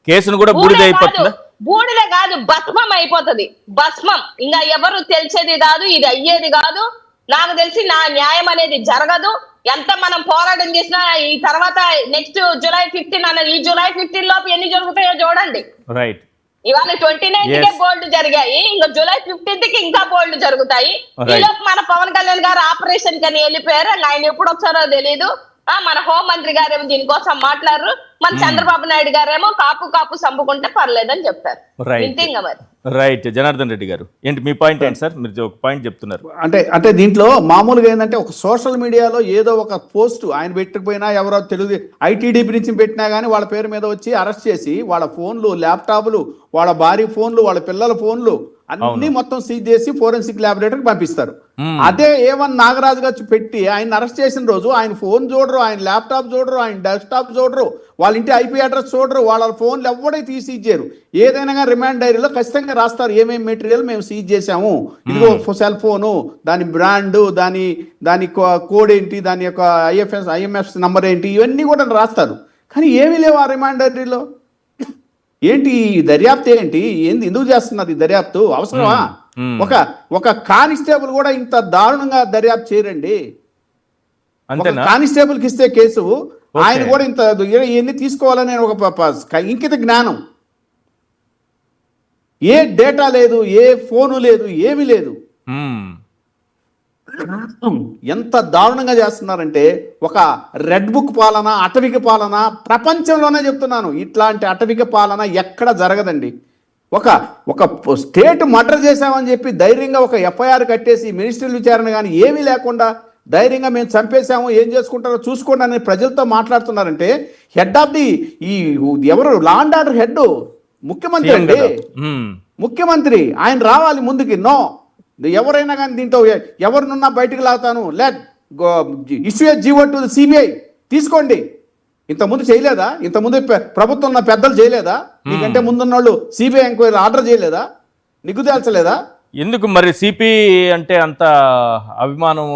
కేసును కూడా బూడిదైపోతుందా? బూడిద కాదు, భస్మం అయిపోతుంది. భస్మం. ఇంకా ఎవరు తెలిసేది కాదు, ఇది అయ్యేది కాదు. నాకు తెలిసి నా న్యాయం అనేది జరగదు. ఎంత మనం పోరాటం చేసినా ఈ తర్వాత నెక్స్ట్ జూలై 15 అన్నది, ఈ జూలై 15 లోపు ఎన్ని జరుగుతాయో చూడండి. రైట్, ఇవాళ 29కే బోల్డ్ జరిగాయి, ఇంకా జూలై 15కి ఇంకా బోల్డ్ జరుగుతాయి. ఈ లోపు మన పవన్ కళ్యాణ్ గారు ఆపరేషన్ కని వెళ్ళిపోయారు, ఆయన ఎప్పుడు వచ్చారో తెలీదు. మన హోంమంత్రి గారేమో దీనికోసం మాట్లాడరు, మన చంద్రబాబు నాయుడు గారేమో కాపు సంపుకుంటే పర్లేదని చెప్తారు. రైట్, జనార్దన్ రెడ్డి గారు ఏంటి మీ పాయింట్ ఏంటి సార్? మీరు ఒక పాయింట్ చెప్తున్నారు. అంటే దీంట్లో మామూలుగా ఏంటంటే ఒక సోషల్ మీడియాలో ఏదో ఒక పోస్ట్ ఆయన పెట్టకపోయినా ఎవరో తెలుగు ఐటీడీపీ నుంచి పెట్టినా కానీ వాళ్ళ పేరు మీద వచ్చి అరెస్ట్ చేసి వాళ్ళ ఫోన్లు, ల్యాప్టాప్లు, వాళ్ళ భార్య ఫోన్లు, వాళ్ళ పిల్లల ఫోన్లు అన్ని మొత్తం సీజ్ చేసి ఫోరెన్సిక్ ల్యాబొరేటరీకి పంపిస్తారు. అదే ఏమన్నా నాగరాజు గారు పెట్టి ఆయన అరెస్ట్ చేసిన రోజు ఆయన ఫోన్ చూడరు, ఆయన ల్యాప్టాప్ చూడరు, ఆయన డెస్క్టాప్ చూడరు, వాళ్ళ ఇంటి ఐపీ అడ్రస్ చూడరు, వాళ్ళ ఫోన్లు ఎవడే తీసి సీజ్ చేయరు. ఏదైనా కానీ రిమాండ్ డైరీలో ఖచ్చితంగా రాస్తారు ఏమేమి మెటీరియల్ మేము సీజ్ చేసాము, ఇదిగో సెల్ ఫోను, దాని బ్రాండు, దాని కోడ్ ఏంటి, దాని యొక్క ఐఎంఎఫ్ నంబర్ ఏంటి, ఇవన్నీ కూడా రాస్తారు. కానీ ఏమీ లేవు ఆ రిమాండ్ డైరీలో. ఏంటి దర్యాప్తు? ఏంది ఎందుకు చేస్తున్నారు ఈ దర్యాప్తు? అవసరమా? ఒక కానిస్టేబుల్ కూడా ఇంత దారుణంగా దర్యాప్తు చేయరండి. కానిస్టేబుల్ కి ఇస్తే కేసు ఆయన కూడా ఇంత ఇవన్నీ తీసుకోవాలని ఒక ఇంకిత జ్ఞానం. ఏ డేటా లేదు, ఏ ఫోను లేదు, ఏమీ లేదు. ఎంత దారుణంగా చేస్తున్నారంటే ఒక రెడ్ బుక్ పాలన, అటవిక పాలన ప్రపంచంలోనే చెప్తున్నాను, ఇట్లాంటి అటవిక పాలన ఎక్కడ జరగదండి. ఒక స్టేట్ మర్డర్ చేశామని చెప్పి ధైర్యంగా ఒక ఎఫ్ఐఆర్ కట్టేసి మినిస్ట్రియల్ విచారణ కానీ ఏమీ లేకుండా ధైర్యంగా మేము చంపేశాము, ఏం చేసుకుంటారో చూసుకోండి అని ప్రజలతో మాట్లాడుతున్నారంటే హెడ్ ఆఫ్ ది ఎవరు లా అండ్ ఆర్డర్ హెడ్ ముఖ్యమంత్రి అండి. ముఖ్యమంత్రి ఆయన రావాలి ముందుకి. నో, ఎవరైనా కానీ దీంట్లో ఎవరినున్నా బయటకు లాగుతాను, let issue GO to CBI తీసుకోండి. ఇంతకుముందు చేయలేదా? ఇంతకుముందు ప్రభుత్వం ఉన్న పెద్దలు చేయలేదా? నీకంటే ముందున్న వాళ్ళు సిబిఐ ఎంక్వైరీ ఆర్డర్ చేయలేదా? నిగ్గు తేల్చలేదా? ఎందుకు మరి సిపి అంటే అంత అభిమానం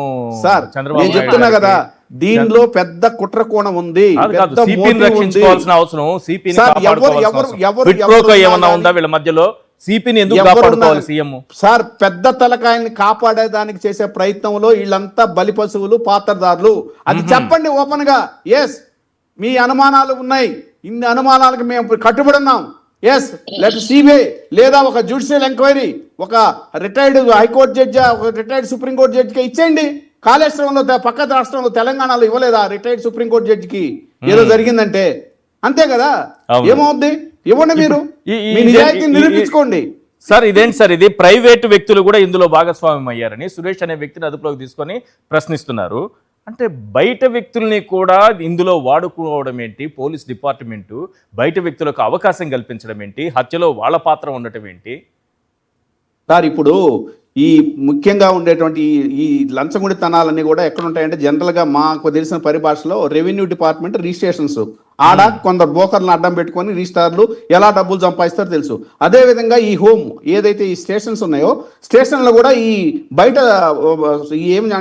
సార్ చంద్రబాబు నేను నాయుడు చెప్తున్నా గారికి? కదా, దీనిలో పెద్ద కుట్ర కోణం ఉంది, కాదు, కాదు, పెద్ద సిపిని మోటివ్ ఉంది. రక్షించుకోవాల్సిన అవసరం, సిపిని సార్, కాపాడుకోవాల్సిన ఎవరు- అవసరం. ఎవరు- క్విట్ ఎవరు ప్రోకో ఏమన్నా ఉన్నా ఉందా వీళ్ళ మధ్యలో? సిపిని ఎందుకు ఎవరున్నా- కాపాడుకోవాలి సీఎం? సార్, పెద్ద తలకాయని కాపాడేదానికి చేసే ప్రయత్నంలో వీళ్ళంతా బలి పశువులు, పాత్రదారులు. అది చెప్పండి ఓపెన్ గా. ఎస్, మీ అనుమానాలు ఉన్నాయి, ఇన్ని అనుమానాలకు మేము కట్టుబడి ఉన్నాం. ఎస్, లెట్ సిబిఐ లేదా ఒక జ్యుడిషియల్ ఎంక్వైరీ, ఒక రిటైర్డ్ హైకోర్టు జడ్జి, ఒక రిటైర్డ్ సుప్రీంకోర్టు జడ్జికి ఇచ్చేయండి. కాళేశ్వరంలో పక్క రాష్ట్రంలో తెలంగాణలో ఇవ్వలేదా రిటైర్డ్ సుప్రీంకోర్టు జడ్జికి ఏదో జరిగిందంటే? అంతే కదా, అవును. ఏమవుద్ది? ఇవ్వండి, మీరు మీ నిజాయితీని నిరూపించుకోండి. సార్ ఇదేంటి సార్, ఇది ప్రైవేటు వ్యక్తులు కూడా ఇందులో భాగస్వామ్యం అయ్యారని సురేష్ అనే వ్యక్తిని అదుపులోకి తీసుకొని ప్రశ్నిస్తున్నారు. అంటే బయట వ్యక్తుల్ని కూడా ఇందులో వాడుకోవడం ఏంటి? పోలీస్ డిపార్ట్మెంటు బయట వ్యక్తులకు అవకాశం కల్పించడం ఏంటి? హత్యలో వాళ్ళ పాత్ర ఉండటం ఏంటి? సార్, ఇప్పుడు ఈ ముఖ్యంగా ఉండేటువంటి ఈ లంచగొండితనాలన్నీ కూడా ఎక్కడ ఉంటాయంటే, జనరల్గా మాకు తెలిసిన పరిభాషలో రెవెన్యూ డిపార్ట్మెంట్ రిజిస్ట్రేషన్స్ ఆడ కొందరు బ్రోకర్లను అడ్డం పెట్టుకొని రిజిస్టార్లు ఎలా డబ్బులు సంపాదిస్తారో తెలుసు. అదేవిధంగా ఈ హోమ్ ఏదైతే ఈ స్టేషన్స్ ఉన్నాయో, స్టేషన్లో కూడా ఈ బయట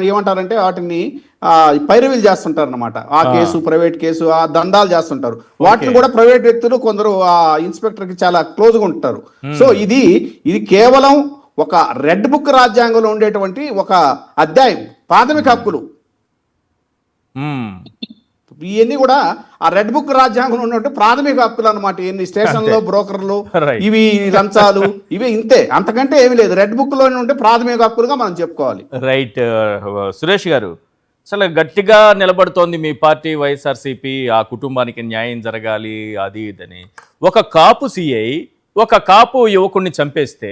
ఏమంటారంటే వాటిని పైరవీలు చేస్తుంటారు అనమాట. ఆ కేసు, ప్రైవేట్ కేసు, ఆ దందాలు చేస్తుంటారు. వాటిని కూడా ప్రైవేట్ వ్యక్తులు కొందరు ఆ ఇన్స్పెక్టర్కి చాలా క్లోజ్గా ఉంటారు. సో ఇది కేవలం ఒక రెడ్ బుక్ రాజ్యాంగంలో ఉండేటువంటి ఒక అధ్యాయం, ప్రాథమిక హక్కులు. ఇవన్నీ కూడా ఆ రెడ్ బుక్ రాజ్యాంగంలో ఉన్నట్టు ప్రాథమిక హక్కులు అనమాట. ఎన్ని స్టేషన్లో బ్రోకర్లు, ఇవి లంచాలు, ఇవి ఇంతే, అంతకంటే ఏమి లేదు. రెడ్ బుక్ లోనే ఉంటే ప్రాథమిక హక్కులుగా మనం చెప్పుకోవాలి. రైట్. సురేష్ గారు, అసలు గట్టిగా నిలబడుతోంది మీ పార్టీ వైఎస్ఆర్సీపీ, ఆ కుటుంబానికి న్యాయం జరగాలి అది ఇదని. ఒక కాపు సిఐ ఒక కాపు యువకుడిని చంపేస్తే,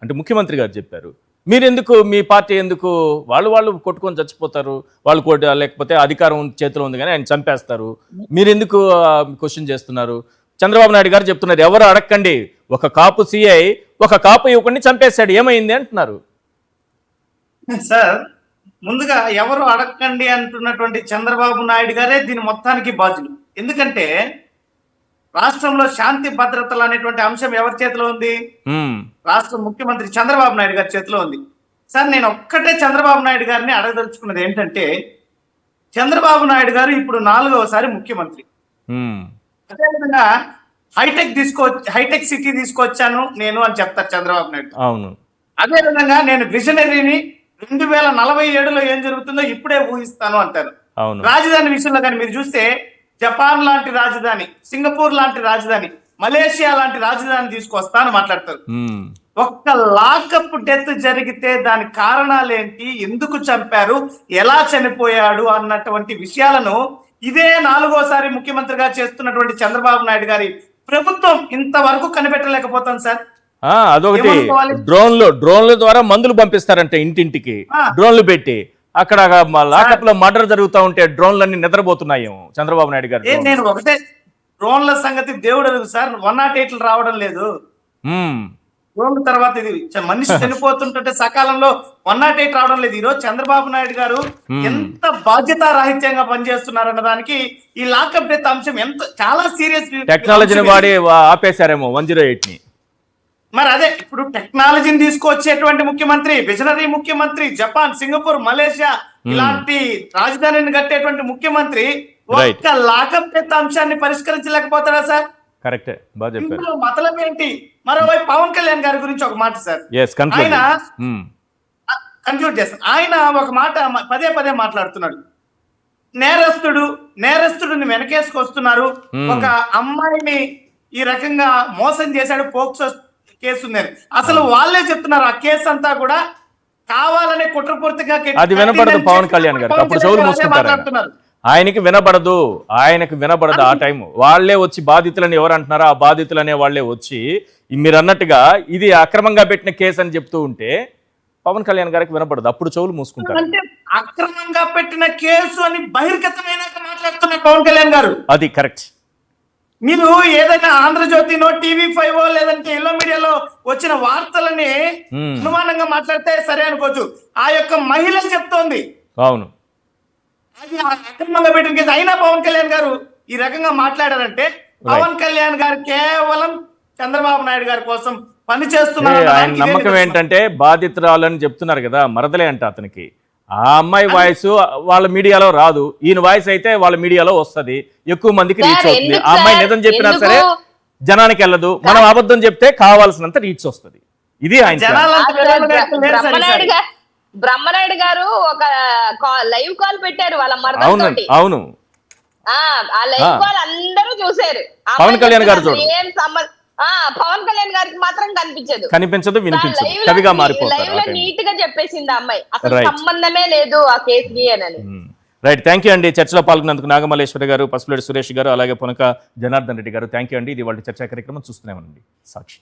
అంటే ముఖ్యమంత్రి గారు చెప్పారు, మీరెందుకు, మీ పార్టీ ఎందుకు, వాళ్ళు కొట్టుకొని చచ్చిపోతారు, లేకపోతే అధికారం చేతిలో ఉంది కానీ ఆయన చంపేస్తారు, మీరెందుకు క్వశ్చన్ చేస్తున్నారు? చంద్రబాబు నాయుడు గారు చెప్తున్నారు, ఎవరు అడగండి, ఒక కాపు సిఐ ఒక కాపు యువకుడిని చంపేశాడు, ఏమైంది అంటున్నారు. సార్, ముందుగా ఎవరు అడగండి అంటున్నటువంటి చంద్రబాబు నాయుడు గారే దీని మొత్తానికి బాధ్యులు. ఎందుకంటే రాష్ట్రంలో శాంతి భద్రతలు అనేటువంటి అంశం ఎవరి చేతిలో ఉంది? రాష్ట్ర ముఖ్యమంత్రి చంద్రబాబు నాయుడు గారి చేతిలో ఉంది. సార్, నేను ఒక్కటే చంద్రబాబు నాయుడు గారిని అడగదలుచుకున్నది ఏంటంటే, చంద్రబాబు నాయుడు గారు ఇప్పుడు 4వసారి ముఖ్యమంత్రి. అదేవిధంగా హైటెక్ సిటీ తీసుకొచ్చాను నేను అని చెప్తారు చంద్రబాబు నాయుడు. అవును. అదేవిధంగా నేను విజనరీని 2047లో ఏం జరుగుతుందో ఇప్పుడే ఊహిస్తాను అంటారు. అవును. రాజధాని విషయంలో కానీ మీరు చూస్తే, జపాన్ లాంటి రాజధాని, సింగపూర్ లాంటి రాజధాని, మలేషియా లాంటి రాజధాని తీసుకొస్తాను మాట్లాడతారు. ఒక్క లాకప్ డెత్ జరిగితే దాని కారణాలు ఏంటి, ఎందుకు చంపారు, ఎలా చనిపోయాడు అన్నటువంటి విషయాలను ఇదే 4వసారి ముఖ్యమంత్రిగా చేస్తున్నటువంటి చంద్రబాబు నాయుడు గారి ప్రభుత్వం ఇంతవరకు కనిపెట్టలేకపోతాం సార్. అదొకటి, డ్రోన్ల ద్వారా మందులు పంపిస్తారంటే ఇంటింటికి, డ్రోన్లు పెట్టి అక్కడ లాకప్ లో మర్డర్ జరుగుతూ ఉంటే డ్రోన్లన్నీ నిద్రపోతున్నాయేమో చంద్రబాబు నాయుడు గారు. నేను ఒకటే, డ్రోన్ల సంగతి దేవుడు అడుగు సార్, 108 రావడం లేదు. డ్రోన్ల తర్వాత ఇది మనిషి చనిపోతుంటే సకాలంలో 108 రావడం లేదు. ఈరోజు చంద్రబాబు నాయుడు గారు ఎంత బాధ్యత రాహిత్యంగా పనిచేస్తున్నారన్న దానికి ఈ లాకప్ డెత్ అంశం ఎంత చాలా సీరియస్. టెక్నాలజీని వాడి ఆపేశారేమో 108ని. మరి అదే, ఇప్పుడు టెక్నాలజీని తీసుకొచ్చేటువంటి ముఖ్యమంత్రి, విజనరీ ముఖ్యమంత్రి, జపాన్, సింగపూర్, మలేషియా ఇలాంటి రాజధానిని కట్టేటువంటి ముఖ్యమంత్రి ఒక్క లాకప్ డెత్ అంశాన్ని పరిష్కరించలేకపోతారా సార్? కరెక్టే, బాగా చెప్పారు. ఇందులో మతలం ఏంటి? మరోవైపు పవన్ కళ్యాణ్ గారి గురించి ఒక మాట సార్, ఆయన కన్క్లూడ్ చేస్తాను. ఆయన ఒక మాట పదే పదే మాట్లాడుతున్నాడు, నేరస్తుడిని వెనకేసుకొస్తున్నారు, ఒక అమ్మాయిని ఈ రకంగా మోసం చేశాడు, పోక్సో కేసు ఉంది. అసలు వాళ్ళే చెప్తున్నారు ఆ కేసు అంతా కూడా కావాలనే కుట్రపూర్తిగా. అది వినపడదు పవన్ కళ్యాణ్ గారికి, అప్పుడు చెవులు మూసుకుంటారు. ఆయనకి వినబడదు ఆ టైం. వాళ్లే వచ్చి బాధితులని ఎవరు అంటున్నారో ఆ బాధితులు అనే వాళ్లే వచ్చి మీరు అన్నట్టుగా ఇది అక్రమంగా పెట్టిన కేసు అని చెప్తూ ఉంటే పవన్ కళ్యాణ్ గారికి వినపడదు, అప్పుడు చెవులు మూసుకుంటారు. అంటే అక్రమంగా పెట్టిన కేసు అని బహిర్గతమైనాక మాట్లాడుతున్నారు పవన్ కళ్యాణ్ గారు. అది కరెక్ట్. మీరు ఏదైనా ఆంధ్రజ్యోతినో, TV5 లేదంటే ఎల్లో మీడియాలో వచ్చిన వార్తలని అనుమానంగా మాట్లాడితే సరే అనుకోవచ్చు. ఆ యొక్క మహిళ చెప్తోంది అవును అది అక్రమంగా పెట్టిన కేసు అయినా పవన్ కళ్యాణ్ గారు ఈ రకంగా మాట్లాడారంటే పవన్ కళ్యాణ్ గారు కేవలం చంద్రబాబు నాయుడు గారి కోసం పని చేస్తున్నారు ఆయన నమ్మకం ఏంటంటే బాధితురాలని చెప్తున్నారు కదా, మరదలే అంట అతనికి. ఆ అమ్మాయి వాయిస్ వాళ్ళ మీడియాలో రాదు, ఈయన వాయిస్ అయితే వాళ్ళ మీడియాలో వస్తది, ఎక్కువ మందికి రీచ్ సార్, అవుతుంది. ఎందుకు ఆ అమ్మాయి సార్? నిజం చెప్పినా ఎందుకు? సరే జనానికి వెళ్ళదు, మనం అబద్ధం చెప్తే కావాల్సినంత రీచ్ వస్తుంది. ఇది ఆయన plan. జనాలంతా విరోధంగా లేరు సార్ బ్రహ్మనాయుడు ఈసారి. గారు బ్రహ్మనాయుడు గారు ఒక లైవ్ కాల్ పెట్టారు వాళ్ళ అవును మరదలతోటి. అవును ఆ లైవ్ కాల్ అందరూ చూసారు. ఆ పవన్ అమ్మాయి కళ్యాణ్ గారు చెప్తున్నది చూడు. ఏం పవన్ కళ్యాణ్ గారికి మాత్రం కనిపించదు, కనిపించదు, వినిపించదు, కవిగా మారిపోతారు. లైవ్ లో నీట్ గా చెప్పేసింది ఆ అమ్మాయి, అసలు Right. సంబంధమే లేదు ఆ కేసుకి అని. రైట్, థ్యాంక్ యూ అండి. చర్చలో పాల్గొన్నందుకు నాగమల్లేశ్వరి గారు, పసుపులేటి సురేష్ గారు, అలాగే పునక జనార్దన్ రెడ్డి గారు థ్యాంక్ యూ అండి. ఇది వాళ్ళ చర్చా కార్యక్రమం చూస్తూనే ఉండండి సాక్షి.